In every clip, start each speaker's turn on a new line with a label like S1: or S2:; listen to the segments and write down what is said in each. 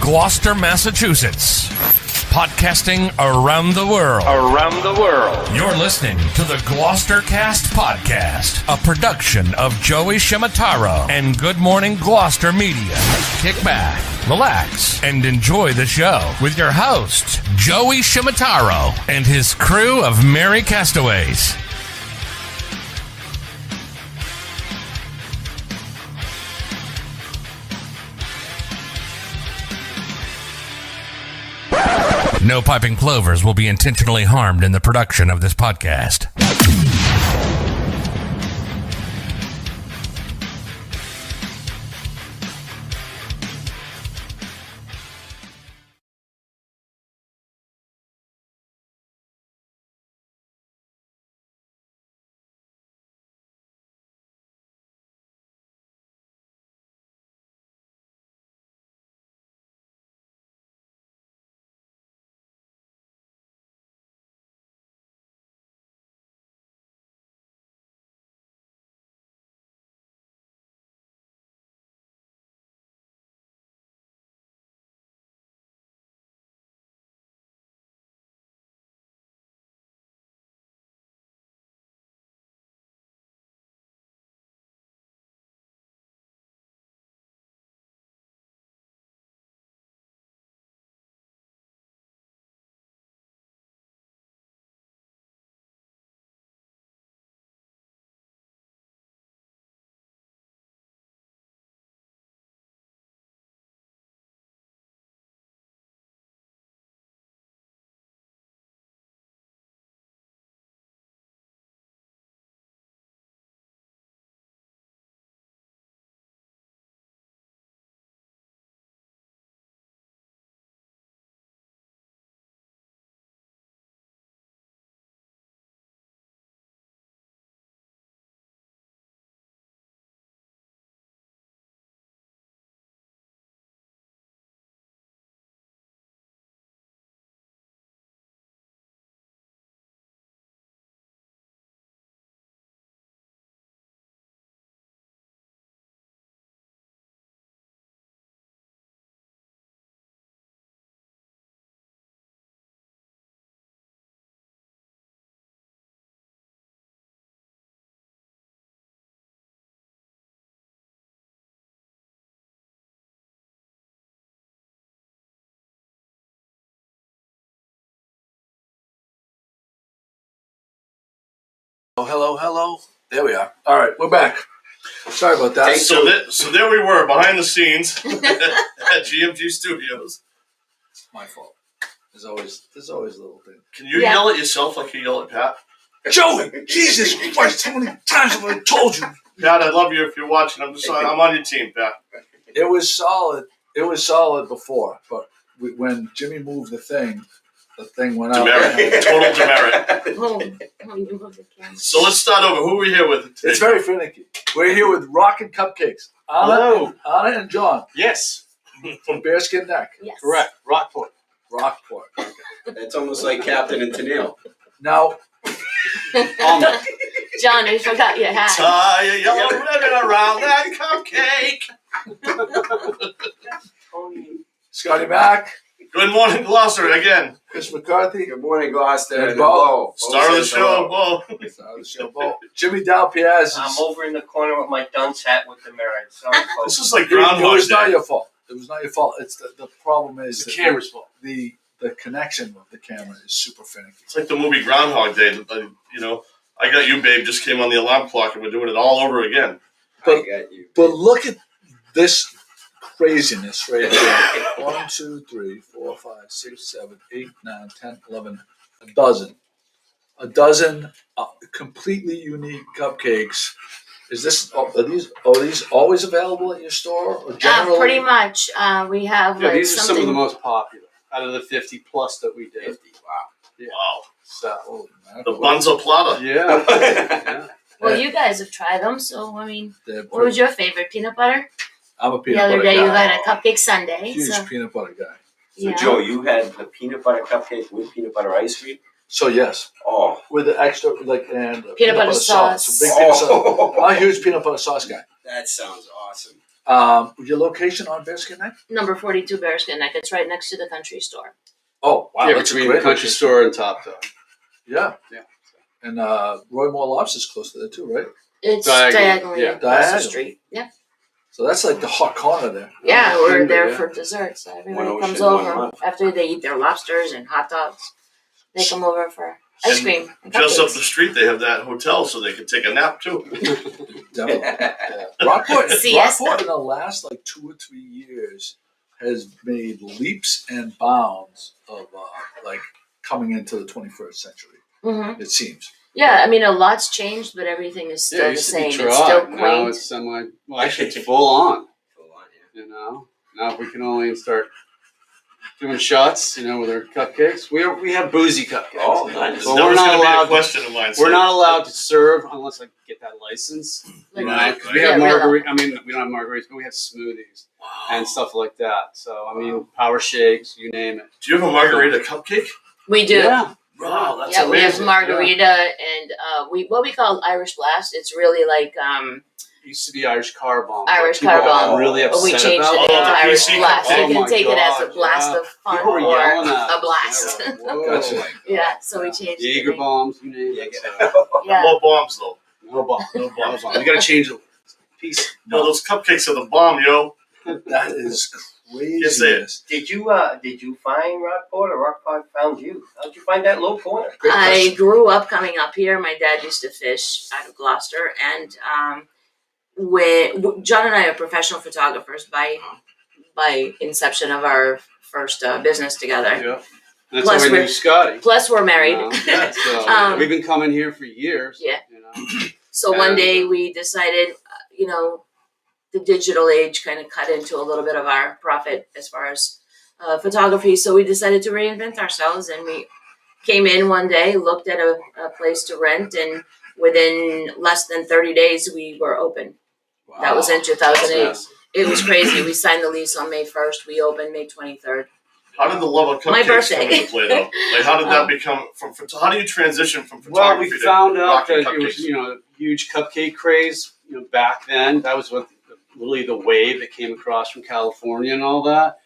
S1: Gloucester, Massachusetts. Podcasting around the world. You're listening to the GloucesterCast podcast, a production of Joey Shimataro and Good Morning Gloucester Media. Kick back, relax, and enjoy the show with your host, Joey Shimataro, and his crew of merry castaways. No piping plovers will be intentionally harmed in the production of this podcast.
S2: Hello. There we are. All right, we're back. Sorry about that.
S3: So there we were, behind the scenes at GMG Studios.
S2: It's my fault. There's always a little thing.
S3: Can you yell at yourself like you yell at Pat?
S2: Joey, Jesus Christ, how many times have I told you?
S3: Pat, I love you if you're watching. I'm on your team, Pat.
S2: It was solid. It was solid before, but when Jimmy moved the thing went out.
S3: Demerit. Total demerit.
S4: You moved the camera.
S3: So let's start over. Who are we here with today?
S2: It's very finicky. We're here with Rockin Cupcakes. Anna and John
S5: Yes,
S2: from Bearskin Neck.
S4: Yes.
S5: correct. Rockport.
S2: Rockport. Okay.
S6: It's almost like Captain and Tennille.
S2: Now,
S4: John, I forgot your hat.
S3: Tie a yellow ribbon around that cupcake.
S2: Scotty Mack,
S3: Good morning, Gloucester, again.
S2: Chris McCarthy,
S6: Good morning, Gloucester.
S2: And Bo.
S3: Star of the show, Bo.
S2: Star of the show, Bo. Jimmy Dalpiaz.
S5: I'm over in the corner with my dunce hat with the mirror. Sorry, folks.
S3: This is like
S2: It
S3: Groundhog
S2: was not
S3: Day.
S2: your fault. It was not your fault. It's the problem is
S5: The camera's fault.
S2: The connection of the camera is super finicky.
S3: It's like the movie Groundhog Day. I Got You, Babe just came on the alarm clock, and we're doing it all over again.
S6: I got you.
S2: But look at this craziness right here. 1, 2, 3, 4, 5, 6, 7, 8, 9, 10, 11, a dozen. A dozen completely unique cupcakes. Are these always available at your store or generally?
S4: Pretty much. We have
S5: Yeah,
S4: like
S5: these are some of
S4: something.
S5: the most popular out of the 50 plus that we did.
S6: 50, wow.
S3: Wow.
S5: So,
S2: Holy mackerel.
S3: The Bunzo Plata.
S5: yeah.
S4: Well, you guys have tried them, so I mean,
S2: They're
S4: what was your favorite? Peanut butter?
S2: I'm a
S4: The
S2: peanut
S4: other
S2: butter
S4: day you
S2: guy.
S4: got a cupcake sundae.
S2: Huge
S4: So,
S2: peanut butter guy.
S6: So,
S4: yeah.
S6: Joe, you had the peanut butter cupcake with peanut butter ice cream?
S2: So yes,
S6: Oh.
S2: with the extra and
S4: Peanut butter sauce.
S2: A big peanut sauce.
S6: Oh.
S2: I'm a huge peanut butter sauce guy.
S6: That sounds awesome.
S2: Your location on Bearskin Neck?
S4: Number 42 Bearskin Neck. It's right next to the country store.
S2: Oh, wow,
S7: yeah,
S2: that's a
S7: between
S2: great
S7: the country
S2: location.
S7: store and Top Dog.
S2: Yeah.
S7: Yeah.
S2: And Roy Moore Lobster's close to there too, right?
S4: It's
S7: Diagonal,
S4: diagonally
S7: yeah.
S4: across the
S2: Diagonal.
S4: street. Yep.
S2: So that's like the hot corner there.
S4: Yeah, we're
S7: Timber,
S4: there
S7: yeah.
S4: for dessert. So everybody
S6: One
S4: comes
S6: ocean, one
S4: over
S6: month.
S4: after they eat their lobsters and hot dogs. They come over for ice
S3: And
S4: cream. And
S3: Just up
S4: cupcakes.
S3: the street, they have that hotel, so they can take a nap too.
S2: Definitely. Yeah. Rockport
S4: Siesta.
S2: in the last like 2 or 3 years has made leaps and bounds of like coming into the 21st century.
S4: Mhm.
S2: It seems.
S4: Yeah, I mean a lot's changed, but everything is still
S7: Yeah, it
S4: the
S7: used to be
S4: same.
S7: dry.
S4: It's still
S7: Now
S4: quaint.
S7: it's well, actually, it's full on.
S6: Full on, yeah.
S7: You know, now if we can only start doing shots, you know, with our cupcakes. We have boozy cupcakes.
S6: Oh, nice.
S7: Well,
S3: that
S7: we're
S3: was
S7: not
S3: going to be
S7: allowed
S3: a
S7: to-
S3: question of mine.
S7: We're not allowed to serve unless I get that license.
S4: Like,
S3: Right.
S7: Because we
S4: Yeah,
S7: have
S4: real
S7: margarita. I mean, we don't have margaritas, but we have smoothies and stuff like that. So I mean, power shakes, you name it.
S3: Do you have a margarita cupcake?
S4: We do.
S7: Yeah.
S3: Wow, that's
S4: Yeah, we have
S3: amazing.
S4: margarita and what we call Irish Blast. It's really like
S7: It used to be Irish car bomb.
S4: Irish
S7: People
S4: car bomb.
S7: are really
S4: but
S7: upset
S4: we changed
S7: about
S4: it
S3: Oh,
S4: into
S3: the
S4: Irish
S3: PC
S4: Blast.
S3: cupcake.
S4: You
S7: Oh
S4: can
S7: my
S4: take it as a
S7: God,
S4: blast
S7: yeah.
S4: of fun
S7: People were
S4: or
S7: yelling at
S4: a
S7: us.
S4: blast.
S7: Yeah. Whoa.
S2: Gotcha.
S4: Yeah, so we changed the
S7: Jaeger
S4: name.
S7: bombs, you name it.
S4: Yeah.
S3: No bombs though.
S7: No bomb.
S3: No bombs.
S7: You gotta change the piece.
S3: No, those cupcakes are the bomb, yo.
S2: That is crazy.
S3: Yes, it is.
S5: Did you find Rockport or Rockport found you? How'd you find that little corner?
S2: Great
S4: I
S2: question.
S4: grew up coming up here. My dad used to fish out of Gloucester, and when John and I are professional photographers by inception of our first business together.
S7: Yeah. That's
S4: Plus
S7: how we
S4: we're-
S7: knew Scotty.
S4: Plus, we're married.
S7: Yeah, so
S4: Um,
S7: we've been coming here for years.
S4: Yeah.
S7: You know.
S4: So one
S7: And,
S4: day we decided, the digital age kind of cut into a little bit of our profit as far as photography. So we decided to reinvent ourselves, and we came in one day, looked at a place to rent, and within less than 30 days we were open.
S2: Wow.
S4: That was in 2008.
S7: Yeah.
S4: It was crazy. We signed the lease on May 1st. We opened May 23rd.
S3: How did the love of
S4: My
S3: cupcakes
S4: birthday.
S3: come into play though? Like how did that become how do you transition from
S7: Well,
S3: photography
S7: we
S3: to
S7: found out
S3: rocking
S7: that it was,
S3: cupcakes?
S7: a huge cupcake craze, back then. That was what really the wave that came across from California and all that.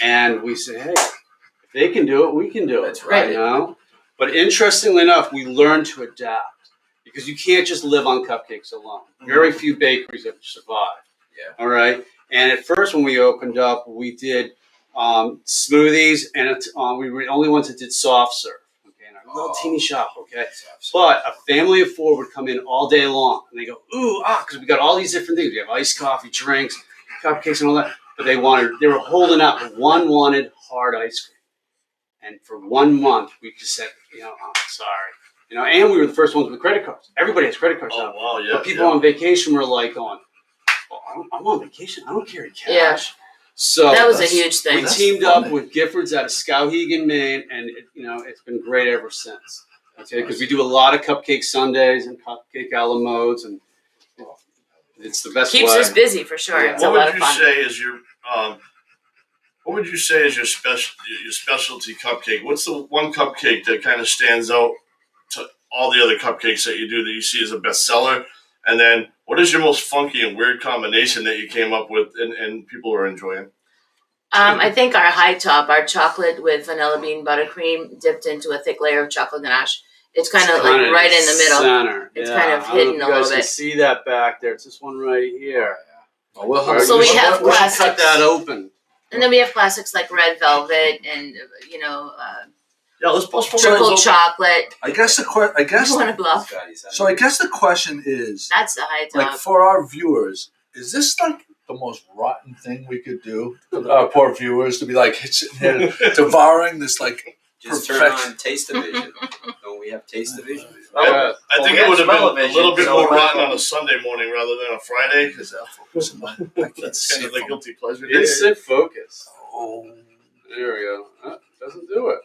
S7: And we said, hey, if they can do it, we can do it.
S6: That's right.
S7: You know? But interestingly enough, we learned to adapt because you can't just live on cupcakes alone. Very few bakeries have survived.
S6: Yeah.
S7: All right. And at first, when we opened up, we did smoothies, and we were the only ones that did soft serve. Okay, in our little teeny shop. Okay. But a family of 4 would come in all day long, and they go, because we got all these different things. We have iced coffee, drinks, cupcakes, and all that. But they were holding out. But one wanted hard ice cream, and for 1 month, we just said, sorry, and we were the first ones with credit cards. Everybody has credit cards
S3: Oh
S7: now.
S3: wow, yeah.
S7: But people on vacation were like going, I'm on vacation. I don't carry cash.
S4: Yeah.
S7: So
S4: That was a
S2: that's-
S4: huge thing.
S7: we
S2: That's
S7: teamed up
S2: funny.
S7: with Giffords out of Skowhegan, Maine, and it's been great ever since. Okay, because we do a lot of cupcake Sundays and cupcake a la modes, and it's the best
S4: Keeps
S7: way.
S4: us busy for sure.
S7: Yeah.
S4: It's a
S3: What
S4: lot
S3: would
S4: of
S3: you
S4: fun.
S3: say is your specialty cupcake? What's the one cupcake that kind of stands out to all the other cupcakes that you do that you see as a bestseller? And then what is your most funky and weird combination that you came up with and people are enjoying?
S4: I think our high top, our chocolate with vanilla bean buttercream dipped into a thick layer of chocolate ganache. It's kind of like right in the middle.
S7: Center.
S4: It's
S7: Yeah.
S4: kind of
S7: I don't know
S4: hidden
S7: if
S4: a
S7: you guys
S4: little
S7: can
S4: bit.
S7: see that back there. It's this one right here.
S2: Oh, we'll
S7: All right,
S4: So we
S7: should-
S4: have
S7: should cut
S4: classics.
S7: that open.
S4: And then we have classics like red velvet and
S3: Yeah, let's bust one of
S4: triple
S3: those open.
S4: chocolate.
S2: I guess
S4: You want to bluff?
S2: So I guess the question is,
S4: That's the high top.
S2: like, for our viewers, is this like the most rotten thing we could do for our poor viewers to be like sitting here devouring this like
S6: Just turn
S2: perfection?
S6: on Taste Division. Don't we have Taste Division?
S7: Yeah.
S3: I think
S5: we
S3: it
S5: have
S3: would have been a
S5: smell-o-vision,
S3: little bit
S5: so
S3: more
S5: might as
S3: rotten
S5: well.
S3: on a Sunday morning rather than a Friday because
S2: I can't
S3: that's
S2: see
S3: kind
S2: it
S3: of the
S2: from-
S3: guilty pleasure.
S7: Instant focus.
S2: Oh,
S7: There we go. Doesn't do it.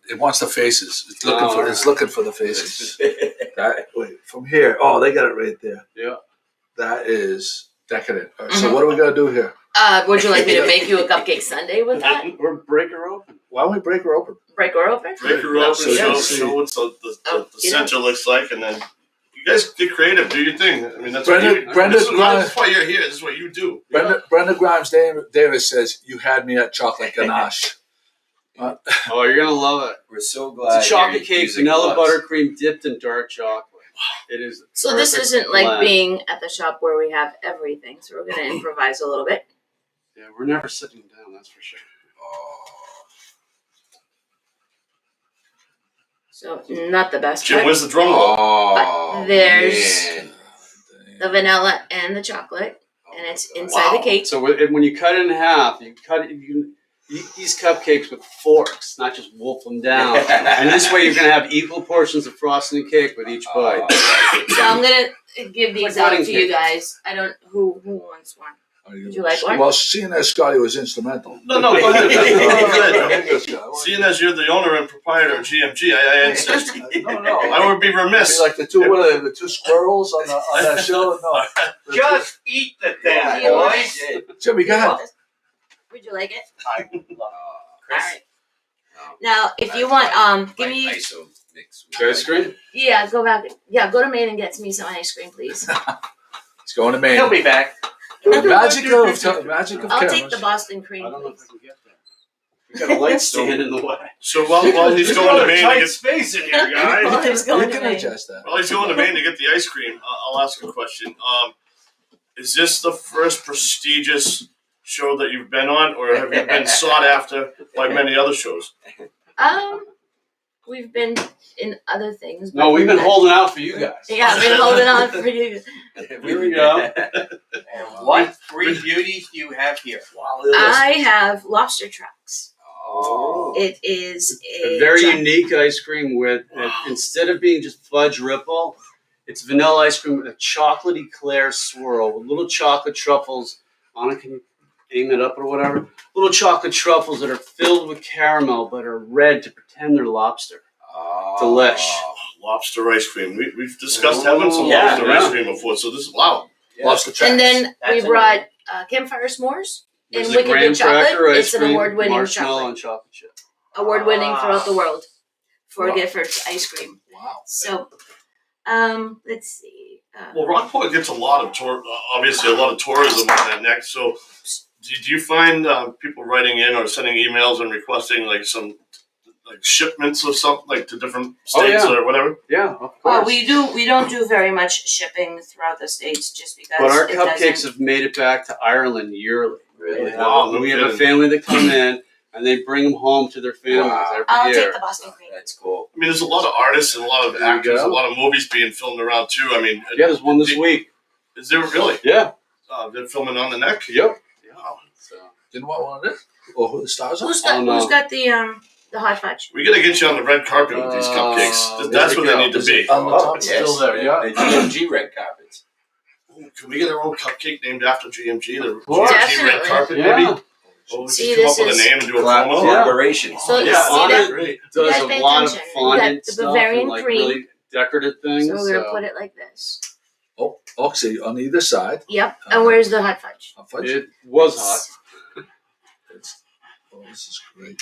S2: it wants the faces. It's
S7: Oh,
S2: looking for the faces. Wait, from here. Oh, they got it right there.
S7: Yeah.
S2: That is decadent. All right, so what are we gonna do here?
S4: Would you like me to make you a cupcake sundae with that?
S7: Or break her open.
S2: Why don't we break her open?
S4: Break her open?
S3: Break her open,
S2: So you
S3: show
S2: can see.
S3: what the
S4: Oh,
S3: center looks like, and then You guys get creative. Do your thing. I mean, that's
S2: Brenda
S3: this is why you're here. This is what you do.
S2: Brenda Grimes Davis says, "You had me at chocolate ganache."
S7: Oh, you're gonna love it.
S6: We're so glad.
S7: It's a chocolate
S6: you're
S7: cake,
S6: using
S7: vanilla
S6: gloves.
S7: buttercream dipped in dark chocolate. It is.
S4: So this
S7: perfect
S4: isn't like
S7: blend.
S4: being at the shop where we have everything. So we're gonna improvise a little bit.
S7: Yeah, we're never sitting down. That's for sure.
S4: So not the best
S3: Jim,
S4: part.
S3: where's the drum roll?
S6: Oh,
S4: There's-
S6: man.
S4: The vanilla and the chocolate, and it's inside the cake.
S7: So when you cut it in half, you can eat these cupcakes with forks, not just wolf them down. And this way, you're gonna have equal portions of frosting and cake with each bite.
S4: So I'm gonna give these
S7: Like
S4: out
S7: wedding
S4: to you
S7: cake.
S4: guys. I don't who wants one. Would you like one?
S2: Well, seeing as Scotty was instrumental.
S3: No, go ahead. Go ahead.
S2: Go ahead.
S3: Seeing as you're the owner and proprietor of GMG, I insist.
S2: No.
S3: I would be remiss.
S2: Be like the two, what are they, the two squirrels on that show? No.
S5: Just eat the thing,
S6: Yeah,
S4: you want
S5: boys.
S2: Jimmy, go ahead.
S4: Would you like it?
S5: I love
S4: All
S5: Chris.
S4: right. Now, if you want, give me.
S6: ISO mix.
S7: Ice cream?
S4: Yeah, go back. Yeah, go to Maine and get me some ice cream, please.
S2: It's going to Maine.
S5: He'll be back.
S2: Magic of
S4: I'll
S2: cameras.
S4: take the Boston cream.
S7: I don't know if
S4: Please.
S7: I can get there. We got a light stand in the way.
S3: So while he's going to Maine to
S5: tight
S3: get
S5: space in here,
S4: While
S5: guys.
S4: he was
S2: You
S4: going to
S2: can
S4: Maine.
S2: adjust that.
S3: while he's going to Maine to get the ice cream, I'll ask a question. Is this the first prestigious show that you've been on, or have you been sought after by many other shows?
S4: We've been in other things.
S7: No,
S4: but
S7: we've been
S4: not-
S7: holding out for you guys.
S4: Yeah, I've been holding on for you.
S7: Here we go.
S5: And what three beauties do you have here?
S4: I have lobster tracks.
S6: Oh.
S4: It is
S7: A very
S4: choc-
S7: unique ice cream with, instead of being just fudge ripple, it's vanilla ice cream with a chocolatey Claire swirl with little chocolate truffles. Anna, can you aim it up or whatever? Little chocolate truffles that are filled with caramel but are red to pretend they're lobster. Delish.
S3: Lobster ice cream. We've discussed having some
S5: Yeah,
S3: lobster ice cream before, so this wow.
S2: Lobster tracks.
S4: And then we
S5: That's
S4: brought campfire s'mores
S7: There's
S4: and
S7: the
S4: wicked
S7: graham
S4: good chocolate.
S7: cracker ice
S4: It's an
S7: cream,
S4: award-winning
S7: marshmallow
S4: chocolate.
S7: and chocolate chip.
S4: Award-winning throughout the world for
S2: Wow.
S4: Giffords ice cream.
S2: Wow.
S4: So, let's see.
S3: Well, Rockport gets a lot of obviously a lot of tourism on that neck. So, do you find people writing in or sending emails and requesting like some like shipments or something like to different states
S7: yeah.
S3: or whatever?
S7: Yeah, of
S4: Well,
S7: course.
S4: we don't do very much shipping throughout the states just because.
S7: But our
S4: it
S7: cupcakes
S4: doesn't-
S7: have made it back to Ireland yearly.
S6: Really?
S3: Wow.
S7: We have a family that come in and they bring them home to their families
S6: Wow.
S7: every
S4: I'll
S7: year.
S4: take the Boston cream.
S6: That's cool.
S3: I mean, there's a lot of artists and a lot of
S7: There you
S3: actors,
S7: go.
S3: a lot of movies being filmed around too. I mean,
S7: Yeah, there's one this week.
S3: is there really?
S7: Yeah.
S3: They're filming on the neck.
S7: Yep.
S3: Wow.
S7: So,
S2: Didn't want one of this? Or who the stars are?
S4: Who's got
S7: Oh, no.
S4: the hot fudge?
S3: We gotta get you on the red carpet with these cupcakes. That's where they need to
S2: Is
S3: be.
S2: it on the top?
S6: Yes.
S2: Still there, yeah.
S6: The GMG red carpets.
S3: Ooh, can we get our own cupcake named after GMG? The
S7: course.
S3: GMG red
S4: Definitely.
S3: carpet,
S7: yeah.
S3: maybe? Oh, we
S4: See,
S3: should come up
S4: this
S3: with a
S4: is-
S3: name and do a
S6: Collab-
S3: promo.
S6: Collaboration.
S4: So you
S3: Yeah,
S4: see
S7: on
S4: that?
S7: it.
S3: Great.
S7: Does
S4: guys
S7: a
S4: pay
S7: lot
S4: attention.
S7: of
S4: We
S7: fondant
S4: got the
S7: stuff
S4: Bavarian
S7: and like
S4: cream.
S7: really decorative things.
S4: So we're gonna put it like this.
S2: Oh, see, on either side.
S4: Yep. And where's the hot fudge?
S2: Hot fudge.
S7: It was hot.
S2: Oh, this is great.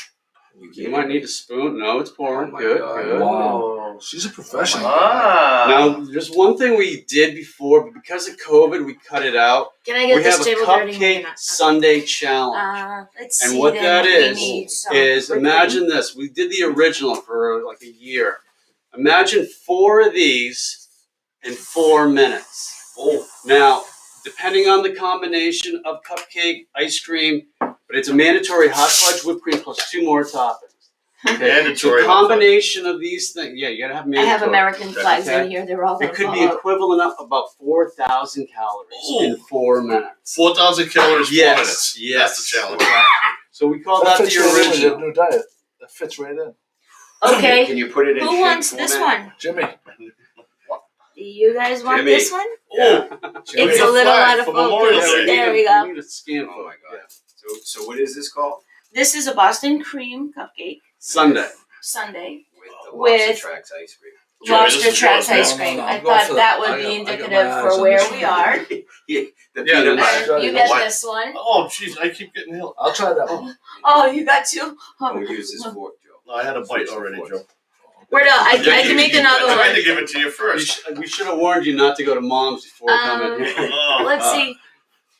S7: You might need a spoon. No, it's pouring.
S6: Oh my
S7: Good,
S6: God.
S7: good.
S2: Wow. She's a professional.
S5: Ah.
S7: Now, there's one thing we did before, but because of COVID, we cut it out.
S4: Can I get
S7: We
S4: this
S7: have a
S4: table dirty?
S7: cupcake Sunday challenge.
S4: Let's
S7: And
S4: see.
S7: what
S4: then.
S7: that
S4: We
S7: is,
S4: need some
S7: is
S4: whipped
S7: imagine this. We did the original for like a year. Imagine 4 of these in 4 minutes.
S3: Oh,
S7: Now, depending on the combination of cupcake, ice cream, but it's a mandatory hot fudge whipped cream plus 2 more toppings.
S3: mandatory.
S7: The combination of these things, yeah, you gotta have
S4: cream. I
S7: mandatory.
S4: have American flags
S7: Okay.
S4: in here. They're all gonna
S7: It could
S4: fall
S7: be
S4: out.
S7: equivalent of about 4,000 calories in
S3: Ooh.
S7: 4 minutes.
S3: 4,000 calories, 4
S7: Yes,
S3: minutes.
S7: yes.
S3: That's the challenge.
S7: So we call
S2: That
S7: that
S2: fits
S7: the
S2: right in with your
S7: original.
S2: new diet. That fits right in.
S4: Okay.
S6: Can you put it in
S4: Who
S6: shake
S4: wants this
S6: format?
S4: one?
S2: Jimmy.
S4: Do you guys want
S6: Jimmy.
S4: this one?
S3: Oh,
S2: Jimmy.
S4: It's a little
S3: flag
S4: out of
S3: for Memorial
S4: focus.
S3: Day.
S4: There we
S7: We
S4: go.
S7: need a scan
S6: Oh
S7: for
S6: my
S7: it.
S6: God.
S7: Yeah.
S6: So what is this called?
S4: This is a Boston cream cupcake
S7: Sunday.
S4: sundae.
S6: With the
S4: With-
S6: lobster tracks ice cream.
S3: Joey, this
S4: Lobster
S3: is
S4: tracks
S3: yours,
S4: ice
S2: man.
S4: cream.
S2: No,
S4: I
S2: I'm going
S4: thought
S2: for
S4: that
S2: the-
S4: would
S2: I
S4: be
S2: got my
S4: indicative
S2: eyes
S4: for
S2: on
S4: where
S2: this
S4: we
S2: one.
S4: are.
S6: The
S7: Yeah,
S6: peanut
S7: that's-
S6: butter.
S4: You
S3: the
S4: get
S3: what?
S4: this one.
S3: Oh, jeez, I keep getting hit.
S2: I'll try that one.
S4: Oh, you got two.
S6: Don't use this fork, Joe.
S3: No, I had a bite already, Joe.
S4: Where do I can make another
S3: I tried
S4: one.
S3: to give it to you first.
S7: We should have warned you not to go to Mom's before coming here.
S3: Oh,
S4: Let's see.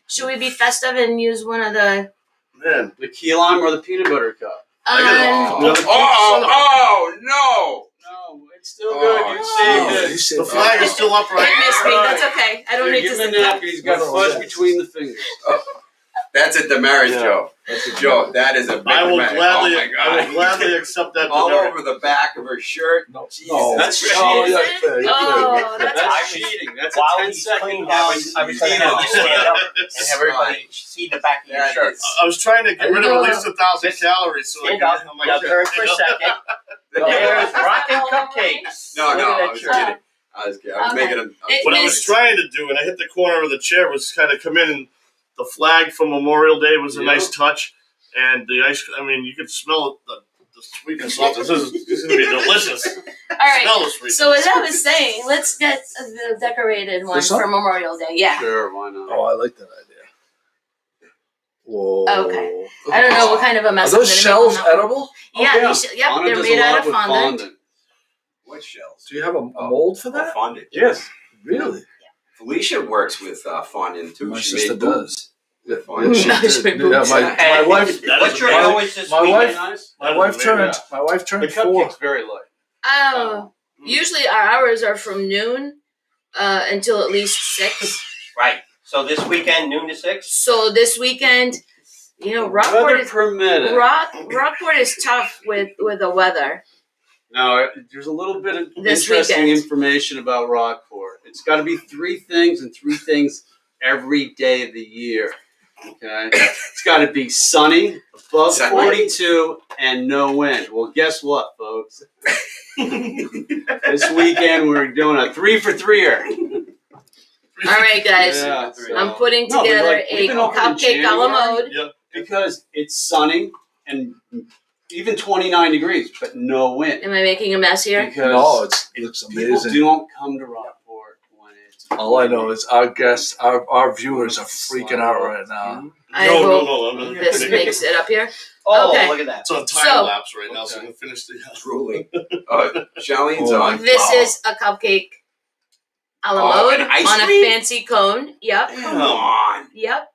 S4: Should we be festive and use one of the?
S3: man.
S7: The key lime or the peanut butter cup?
S6: Oh no!
S7: No, it's still
S6: Oh,
S7: good. You saved
S2: you
S7: it.
S2: saved
S3: The flag is still up
S4: It
S3: right.
S4: missed me. That's okay. I don't
S7: Here,
S4: need
S7: give
S4: to
S7: him
S4: sit
S7: a
S4: down.
S7: napkin. He's got fudge between the fingers.
S6: That's a demerit,
S3: Yeah.
S6: Joe. Joe, that is a big
S3: I will
S6: demerit.
S3: gladly,
S6: Oh my God.
S3: I will gladly accept that.
S6: All
S3: demerit.
S6: over the back of her shirt.
S2: No,
S6: Jesus
S2: no.
S7: That's
S6: Christ.
S2: Oh,
S7: cheating.
S2: yeah, fair, yeah,
S4: Oh,
S2: fair.
S7: That's cheating. That's a
S5: While
S7: 10
S5: he's
S7: second
S5: cleaning, I was gonna have you stand up and have everybody see the back of your
S6: That
S5: shirt.
S6: is-
S3: I was trying to get rid of at least 1,000 calories, so I
S5: Stand
S3: could
S5: up.
S3: have my
S5: Now turn for a second. There's Rockin' Cupcakes.
S6: No,
S5: Look at
S6: I
S5: that
S6: was
S5: shirt.
S6: kidding. I was kidding. I was
S4: Okay.
S6: making him.
S3: What I was trying to do, and I hit the corner of the chair, was kind of come in, and the flag from Memorial Day was a nice touch, and the ice. I mean, you could smell the sweetness off this. This is going to be delicious.
S4: All right.
S3: Smell the sweetness.
S4: So as I was saying, let's get the decorated one
S2: This one?
S4: for Memorial Day. Yeah.
S7: Sure, why not?
S2: Oh, I like that idea. Whoa.
S4: Okay. I don't know what kind of a mess.
S2: Are those
S4: I'm gonna
S2: shells
S4: make on that one.
S2: edible?
S4: Yeah.
S7: Oh, yeah.
S4: Yep.
S7: Anna
S4: They're
S7: does
S4: made
S7: a lot
S4: out of
S7: with
S4: fondant.
S6: What shells?
S2: Do you have a mold for that?
S6: Fondant.
S7: Yes.
S2: Really?
S6: Felicia works with fondant too.
S2: My
S6: she
S2: sister
S6: made
S2: does.
S6: Yeah,
S2: Yeah,
S6: fondant.
S2: she
S4: No, she
S2: did.
S4: made boobs.
S2: My wife.
S3: That
S5: What's
S3: is
S5: your
S3: amazing.
S5: always this
S2: My
S5: week?
S2: wife-
S7: Nice.
S2: My wife
S3: Yeah.
S2: turned. My wife
S7: The
S2: turned 4.
S7: cupcake's very light.
S4: Oh. Usually our hours are from noon until at least 6.
S5: Right. So this weekend, noon to 6?
S4: So this weekend, Rockport
S7: Weather
S4: is
S7: permitted.
S4: Rockport is tough with the weather.
S7: Now, there's a little bit of
S4: This
S7: interesting
S4: weekend.
S7: information about Rockport. It's got to be 3 things and 3 things every day of the year. Okay? It's got to be sunny, above
S6: Sunny.
S7: 42, and no wind. Well, guess what, folks? This weekend we're doing a 3 for 3er.
S4: All right, guys.
S7: Yeah, so-
S4: I'm putting
S7: No, but
S4: together
S7: like, we've
S4: a
S7: been open in
S4: cupcake a la
S7: January.
S4: mode.
S7: Because it's sunny and even 29 degrees, but no wind.
S4: Am I making a mess here?
S7: Because
S2: No, it looks
S7: people
S2: amazing.
S7: don't come to Rockport when it's.
S2: All I know is our guests, our viewers are freaking out right now.
S4: I
S3: No,
S4: hope
S3: no, no.
S4: this makes it up here.
S5: Oh,
S4: Okay.
S5: look at that.
S3: It's on time
S4: So-
S3: lapse right now, so
S7: Okay.
S3: we can finish the.
S6: Truly. Charlene's
S2: Oh,
S6: on.
S4: This
S6: Oh,
S4: is a cupcake a la
S6: Oh,
S4: mode
S6: an ice
S4: on
S6: cream?
S4: a fancy cone. Yep.
S6: Come on.
S4: Yep.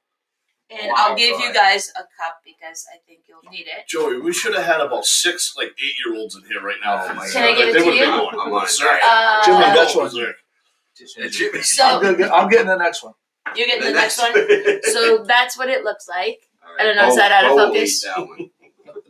S4: And
S6: Wow,
S4: I'll give you
S6: God.
S4: guys a cup because I think you'll need it.
S3: Joey, we should have had about 6 8-year-olds in here right now.
S6: Oh my
S4: Can I give it
S3: They
S4: to
S3: would've
S4: you?
S3: been going
S6: I'm on it.
S3: berserk.
S2: Jimmy,
S4: Uh,
S2: that's one.
S3: Berserk.
S6: Yeah, Jimmy.
S4: So
S2: I'm getting the next one.
S4: you get the
S6: The
S4: next one.
S6: one.
S4: So that's what it looks like.
S6: All
S4: I don't know, is that out of
S6: Bo will
S4: focus?
S6: eat that one.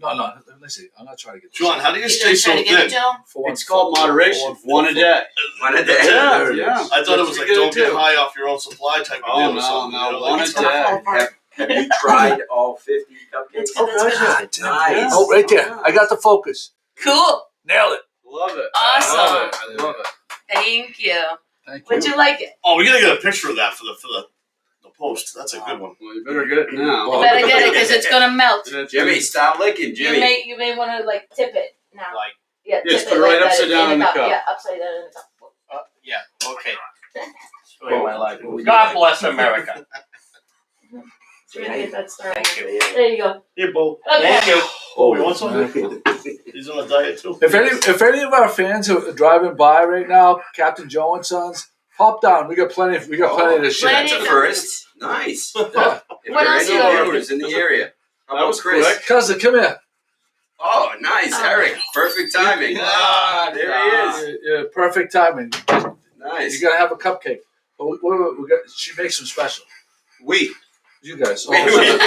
S2: No. Let me see. I'm not trying to get.
S3: John, how do you
S4: You
S3: stay
S4: gonna
S3: so
S4: try to get it,
S3: thin?
S4: Jill?
S2: For one-
S7: It's called moderation.
S2: for
S7: One a day.
S6: One a day.
S7: Yeah,
S2: There it
S7: yeah.
S2: is.
S3: I thought it was like,
S7: That's
S3: don't
S7: what
S3: get
S7: you
S3: high off your own supply type of
S7: Oh,
S3: deal or
S7: no,
S3: something.
S7: no,
S3: you know,
S7: one
S3: like-
S4: It's gonna fall apart.
S6: Have you tried all 50 cupcakes?
S4: It's good. It's good.
S2: God damn.
S6: Nice.
S2: Oh, right there. I got the focus.
S4: Cool.
S2: Nailed it.
S7: Love it.
S4: Awesome.
S7: Love it. I love it.
S4: Thank you.
S2: Thank you.
S4: Would you like it?
S3: Oh, we gotta get a picture of that for the post. That's a good one.
S7: Well, you better get it now.
S4: You better get it because it's gonna melt.
S6: Jimmy, stop licking, Jimmy.
S4: You may want to tip it now.
S5: Like,
S4: Yeah,
S7: Yes,
S4: tip
S7: put
S4: it
S7: it right
S4: like that
S7: upside down in the cup.
S4: Yeah, upside down in the cup.
S5: yeah, okay. Story of my life. God bless America.
S4: So we're gonna get that started.
S5: Thank you.
S4: There you go.
S3: Here, Bo.
S4: Okay.
S5: Thank you.
S3: Oh, you want some? He's on a diet too.
S2: If any of our fans are driving by right now, Captain Joe and Sons, pop down. We got plenty of this shit.
S4: Plenty.
S6: That's a first. Nice.
S2: Yeah.
S6: If
S4: What
S6: there are
S4: else
S6: any
S4: you got?
S6: viewers in the area. How
S7: That
S6: about
S7: was
S6: Chris?
S7: quick.
S2: Cousin, come here.
S6: Oh, nice,
S4: Oh.
S6: Eric. Perfect timing. There he is.
S2: Yeah, perfect timing.
S6: Nice.
S2: You gotta have a cupcake. But we got. She makes them special. You guys.
S6: Wait,
S2: Oh,
S6: wait.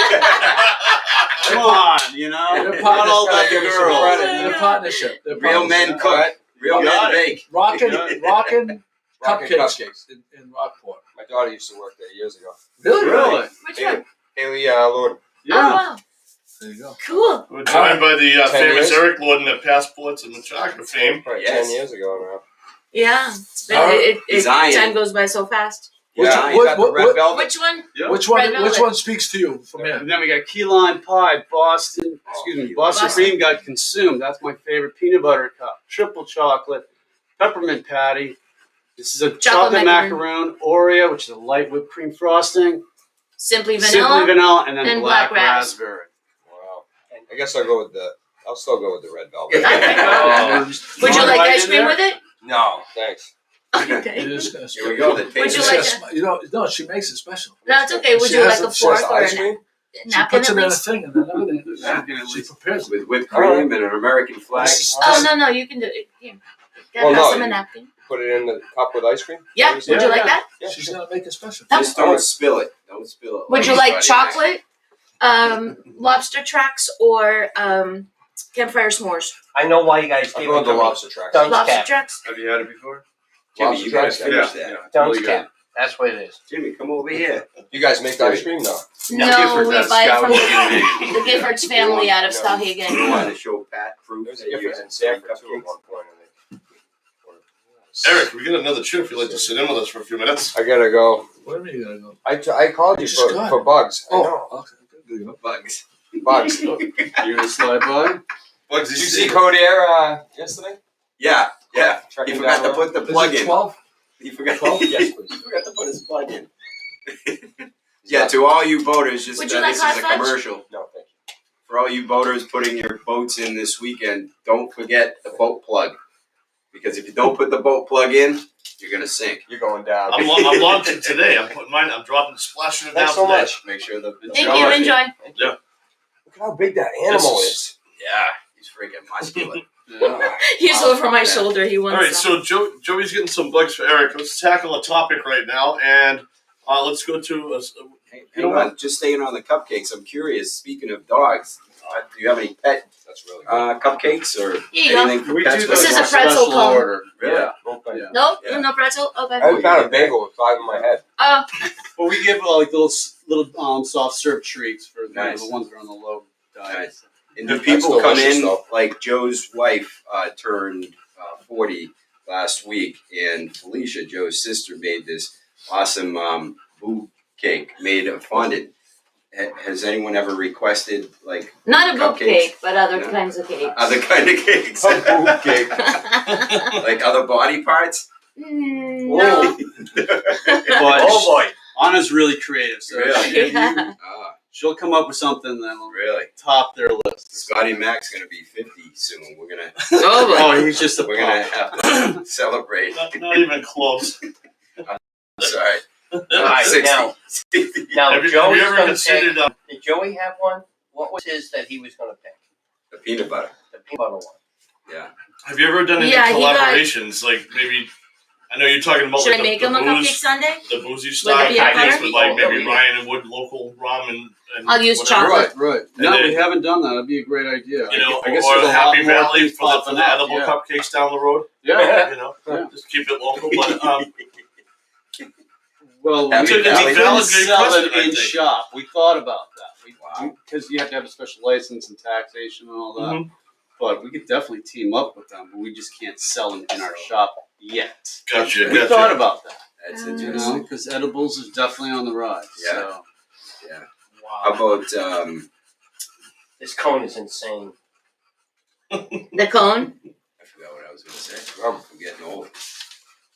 S7: Come on, you know.
S2: They're
S7: Not all about the
S2: partners.
S7: girls.
S2: They're partnership. They're
S6: Real
S2: partnership.
S6: men cook. Real
S7: Got
S6: men
S7: it.
S6: bake.
S2: Rockin'
S8: Rockin'
S2: cupcakes in Rockport.
S8: My daughter used to work there years ago.
S7: Really?
S4: Which one?
S8: Haley Lord.
S4: Oh
S7: Yeah.
S4: wow.
S2: There you go.
S4: Cool.
S3: We're joined by the
S8: 10
S3: famous
S8: years?
S3: Eric Lorden at Passports and the Chocolate fame.
S8: Probably
S6: Yes.
S8: 10 years ago
S4: Yeah. It's been,
S2: Alright.
S6: He's iron.
S4: time goes by so fast.
S8: now.
S2: Which-
S8: Yeah,
S2: what-
S8: you got the
S2: what-
S8: red velvet.
S4: Which one?
S7: Yeah.
S2: Which
S4: Red
S2: one? Which
S4: velvet.
S2: one speaks to you from here?
S7: And then we got key lime pie, Boston. Excuse me, Boston
S4: Boston.
S7: cream got consumed. That's my favorite. Peanut butter cup, triple chocolate, peppermint patty. This is a chocolate macaroon, Oreo, which is a light whipped cream frosting,
S4: Simply vanilla.
S7: simply vanilla, and then
S4: and
S7: black
S4: black
S7: raspberry.
S8: Wow. I guess I'll go with the I'll still go with the red velvet.
S4: Would you like ice cream with it?
S8: No, thanks.
S4: Okay.
S2: It is gonna
S6: Here we go. The
S4: Would you
S6: taste
S4: like
S6: test.
S2: no, she makes it special.
S4: No, it's okay. Would
S2: She
S4: you
S2: has
S4: like a
S2: it- she has
S4: fork
S2: the
S4: or
S8: ice
S4: a
S8: cream?
S2: She
S4: napkin
S2: puts
S4: at
S2: it in a
S4: least?
S2: thing and then everything. She prepares it.
S6: With whipped cream and an American flag.
S4: Oh, no, you can do it. Here.
S8: Well,
S4: Pass
S8: no,
S4: him a
S8: you-
S4: napkin.
S8: Put it in the cup with ice cream?
S4: Yeah, would you like that?
S8: Yeah,
S2: She's
S8: sure.
S2: gonna make it special.
S6: Just don't spill it. Don't spill it.
S4: Would you like
S6: Everybody
S4: chocolate, lobster tracks, or campfire s'mores?
S5: I know why you guys
S8: I'll
S5: gave
S8: go
S5: it
S8: with the
S5: to me.
S8: lobster tracks.
S5: Dunk's
S4: Lobster
S5: cap.
S4: tracks?
S3: Have you had it before?
S6: Jimmy,
S8: Lobster
S6: you gotta
S8: tracks,
S6: finish
S3: yeah.
S6: that.
S5: Dunk's
S7: Really
S5: cap. That's what it is.
S6: Jimmy, come over here.
S8: You guys make the ice cream? No.
S4: No, we buy it from
S6: Gifford
S4: the Giffords family out of
S6: You
S4: Skowhegan.
S6: want to show Pat proof
S8: There's
S6: that
S8: a
S6: you
S8: difference in
S6: had
S8: Sanford too
S6: cupcakes?
S8: at one point.
S3: Eric, we got another chair if you'd like to sit in with us for a few minutes.
S8: I gotta go.
S2: Where are you gonna go?
S8: I called you
S2: You just got
S8: for
S2: it.
S8: bugs. I know.
S2: Oh, okay. Good, good.
S6: Bugs.
S8: Bugs.
S7: You gonna slide by?
S3: Bugs,
S8: Did you see Codier yesterday?
S6: Yeah. He
S8: Tracking
S6: forgot
S8: down
S6: to put the
S2: Is
S6: plug
S2: it
S6: in.
S2: 12?
S6: He forgot.
S2: 12?
S8: Yes, please.
S6: He forgot to put his plug in. Yeah, to all you voters, just
S4: Would you like
S6: this
S4: hot
S6: is a
S4: fudge?
S6: commercial.
S8: No, thank you.
S6: For all you voters putting your votes in this weekend, don't forget the boat plug. Because if you don't put the boat plug in, you're gonna sink.
S8: You're going down.
S3: I'm launching today. I'm putting mine. I'm dropping, splashing it down
S8: Thanks so
S3: today.
S8: much.
S6: Make sure the
S4: Thank you. Enjoy.
S8: Look at how big that animal is.
S6: Yeah, he's freaking muscular.
S4: He's over my
S6: Yeah.
S4: shoulder. He
S3: All
S4: wants
S3: right,
S4: some.
S3: so Joey's getting some bugs for Eric. Let's tackle a topic right now, and let's go to
S6: Hang on, just staying on the cupcakes. I'm curious. Speaking of dogs, do you have any pet
S8: That's really good.
S6: cupcakes or
S4: Here you go.
S6: anything for
S7: We
S6: pets?
S7: do
S4: This
S7: those
S4: is a
S7: on
S4: pretzel
S7: special
S4: cone.
S7: order.
S6: Really?
S7: Yeah.
S8: Okay.
S7: Yeah.
S4: No,
S6: Yeah.
S4: no pretzel.
S8: I
S4: Okay.
S8: found a bagel with 5 in my head.
S4: Oh,
S7: Well, we give like little soft serve treats for
S6: Nice.
S7: the ones that are on the low diet.
S6: Nice. And do
S8: That's
S6: people come
S8: delicious,
S6: in,
S8: though.
S6: like Joe's wife turned 40 last week, and Felicia, Joe's sister, made this awesome boo cake made of fondant. Has anyone ever requested like
S4: not a boop
S6: Cupcakes.
S4: cake, but other
S6: No.
S4: kinds of cakes.
S6: other kind of cakes?
S8: A boo cake.
S6: Like other body parts?
S4: No.
S6: Oh boy.
S7: Anna's really creative, so
S6: Really?
S4: Yeah.
S7: she'll come up with something that'll
S6: Really?
S7: top their list.
S6: Scotty Mac's gonna be 50 soon. We're gonna
S7: Oh, he's just a
S6: we're gonna
S7: punk.
S6: have to celebrate.
S3: not even close.
S6: Sorry.
S5: All right,
S6: 60.
S5: now
S3: Have you
S5: Joey's
S3: ever
S5: gonna
S3: considered
S5: pick. Did Joey have one? What was his that he was going to pick?
S6: The peanut butter.
S5: The peanut butter one.
S6: Yeah.
S3: Have you ever done any
S4: Yeah, he got-
S3: collaborations? Like maybe I know you're talking about
S4: Should
S3: like
S4: I make
S3: the
S4: him a cupcake
S3: booze,
S4: sundae?
S3: the boozy
S4: With
S3: style
S4: the peanut
S3: cupcakes
S4: butter?
S3: with like maybe
S6: Oh, yeah.
S3: Ryan and Wood local rum and
S4: I'll use
S3: whatever.
S4: chocolate.
S7: Right.
S3: And
S7: No,
S3: then-
S7: we haven't done that. That'd be a great idea.
S3: You know,
S7: I guess
S3: or
S7: there's a
S3: Happy
S7: lot more
S3: Valley
S7: things
S3: for the
S7: popping up,
S3: edible
S7: yeah.
S3: cupcakes down the road.
S7: Yeah.
S3: You know,
S7: Yeah.
S3: just keep it local. But
S7: Well,
S6: Happy
S7: we
S6: Valley.
S7: didn't
S3: Valid
S7: sell
S3: question,
S7: it
S3: I
S7: in
S3: think.
S7: shop. We thought about that.
S6: Wow.
S7: Because you have to have a special license and taxation and all that.
S3: Mhm.
S7: But we could definitely team up with them, but we just can't sell them in our shop yet.
S3: gotcha,
S7: We thought about that,
S6: That's
S4: Mm.
S7: you
S6: interesting.
S7: know, because edibles is definitely on the rise.
S6: Yeah.
S7: So.
S6: How about
S5: This cone is insane.
S4: The cone?
S6: I forgot what I was gonna say.
S8: Rum.
S6: I'm getting old.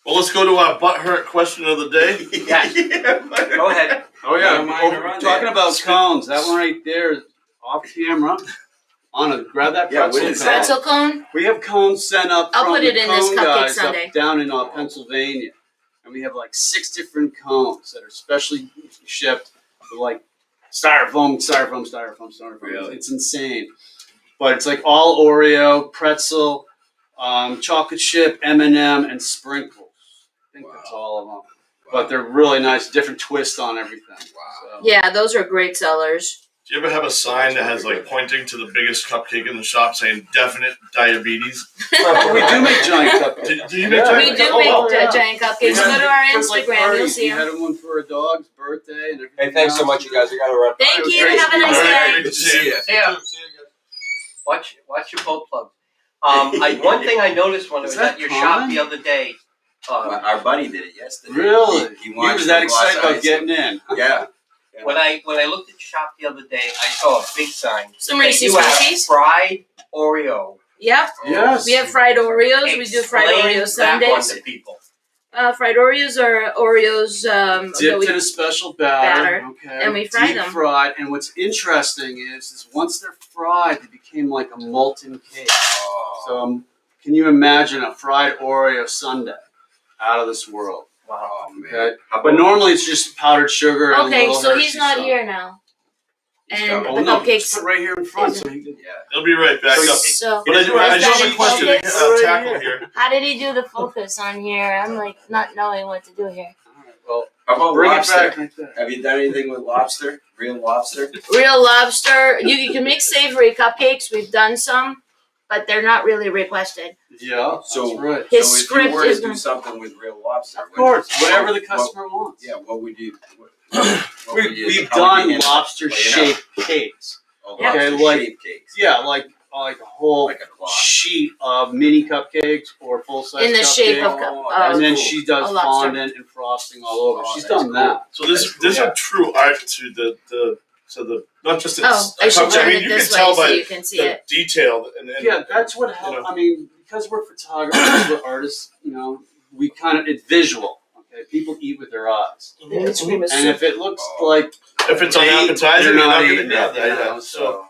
S3: Well, let's go to our butthurt question of the day.
S5: Yeah. Go ahead.
S7: Oh yeah,
S6: Don't mind her on
S7: talking
S6: there.
S7: about cones, that one right there is off camera. Anna, grab that
S6: Yeah,
S7: pretzel
S6: what is
S7: cone.
S6: that?
S4: Pretzel cone?
S7: We have cones sent up
S4: I'll
S7: from
S4: put
S7: the
S4: it in this
S7: cone
S4: cupcake
S7: guys
S4: sundae.
S7: up down in Pennsylvania. And we have like 6 different cones that are specially shipped with like styrofoam.
S6: Really?
S7: It's insane. But it's like all Oreo, pretzel, chocolate chip, M&M, and sprinkles. I think that's all of them. But they're really nice, different twist on everything.
S6: Wow.
S7: So.
S4: Yeah, those are great sellers.
S3: Do you ever have a sign that has like pointing to the biggest cupcake in the shop saying definite diabetes?
S7: But we do make giant cupcakes.
S3: Do you make
S8: Yeah.
S3: giant
S4: We do
S3: oh,
S4: make
S3: wow.
S7: yeah.
S4: giant cupcakes.
S7: We
S4: Go
S7: had-
S4: to our
S7: for, like,
S4: Instagram, you'll
S7: parties,
S4: see
S7: we
S4: them.
S7: had one for a dog's birthday and everything.
S8: Hey, thanks so
S7: else.
S8: much, you guys. We gotta run.
S4: Thank
S7: It was
S4: you.
S7: great.
S4: Have a nice
S3: All right,
S4: day.
S3: good to see you.
S5: Yeah. Watch your boat plug. One thing I noticed when I
S7: Is
S5: was
S7: that
S5: at your
S7: common?
S5: shop the other day.
S6: Our buddy did it yesterday.
S7: Really?
S6: He
S7: He
S6: watched
S7: was that
S6: the
S7: excited
S6: glass
S7: about
S6: eyes.
S7: getting in.
S6: Yeah.
S5: When I looked at your shop the other day, I saw a big sign.
S4: Some
S5: that
S4: Reese's
S5: you have
S4: Cookies.
S5: fried Oreo.
S4: Yep.
S7: Yes.
S4: We have fried Oreos. We do fried
S5: Explain
S4: Oreo
S5: that one
S4: sundaes.
S5: to people.
S4: Fried Oreos or Oreos that
S7: Dipped
S4: we
S7: in a special batter, okay,
S4: and we fry
S7: deep
S4: them.
S7: fried. And what's interesting is once they're fried, they became like a molten cake. So can you imagine a fried Oreo sundae? Out of this world.
S6: Oh, man.
S7: Okay.
S6: How
S7: But
S6: about-
S7: normally it's just powdered sugar and a
S4: Okay,
S7: little
S4: so he's
S7: Hershey
S4: not
S7: syrup.
S4: here now. And
S6: Oh,
S4: the
S7: no,
S4: cupcakes.
S7: just put it right here in front so he can.
S6: Yeah.
S3: He'll be right back up.
S4: So
S3: But I do have
S4: Ready
S3: a question to
S4: focus?
S3: tackle here.
S4: how did he do the focus on here? I'm like not knowing what to do here.
S7: All right, well,
S6: How about
S7: bring
S6: lobster?
S7: it back right there.
S6: Have you done anything with lobster? Real lobster?
S4: Real lobster. You can make savory cupcakes. We've done some, but they're not really requested.
S7: Yeah,
S6: So-
S7: that's right.
S4: His
S6: so if
S4: script
S6: you were
S4: is
S6: to do
S4: gonna-
S6: something with real lobster,
S7: Of course,
S6: what-
S7: whatever the
S6: what-
S7: customer wants.
S6: Yeah, what would you? What would you
S7: We've
S6: how would
S7: done
S6: you handle it?
S7: lobster
S6: Lay it out.
S7: shaped cakes.
S6: Oh,
S4: Yeah.
S6: lobster
S7: Okay, like-
S6: shaped cakes.
S7: Yeah, like a whole
S6: Like a cloth.
S7: sheet of mini cupcakes or full size
S4: In the shape of
S6: Oh,
S4: cup.
S7: and then
S6: cool.
S7: she does
S4: a lobster.
S7: fondant and frosting all over.
S6: Oh,
S7: She's
S6: that's
S7: done
S6: cool.
S7: that.
S3: So there's
S6: Yeah.
S3: a true art to the not just its
S4: Oh, I should
S3: cupcake.
S4: turn
S3: I mean,
S4: it
S3: you
S4: this
S3: can tell
S4: way so
S3: by
S4: you can see
S3: the
S4: it.
S3: detail and
S7: Yeah, that's what helped.
S3: know.
S7: I mean, because we're photographers, we're artists, we kind of, it's visual. Okay, people eat with their eyes.
S4: It's cream of
S7: And
S4: soup.
S7: if it looks
S6: Oh.
S7: like
S3: if it's
S7: they eat,
S3: unappetizing,
S7: they're
S3: you're not
S7: eating
S3: gonna
S7: it,
S3: yeah,
S7: you
S3: yeah.
S7: know,
S3: So,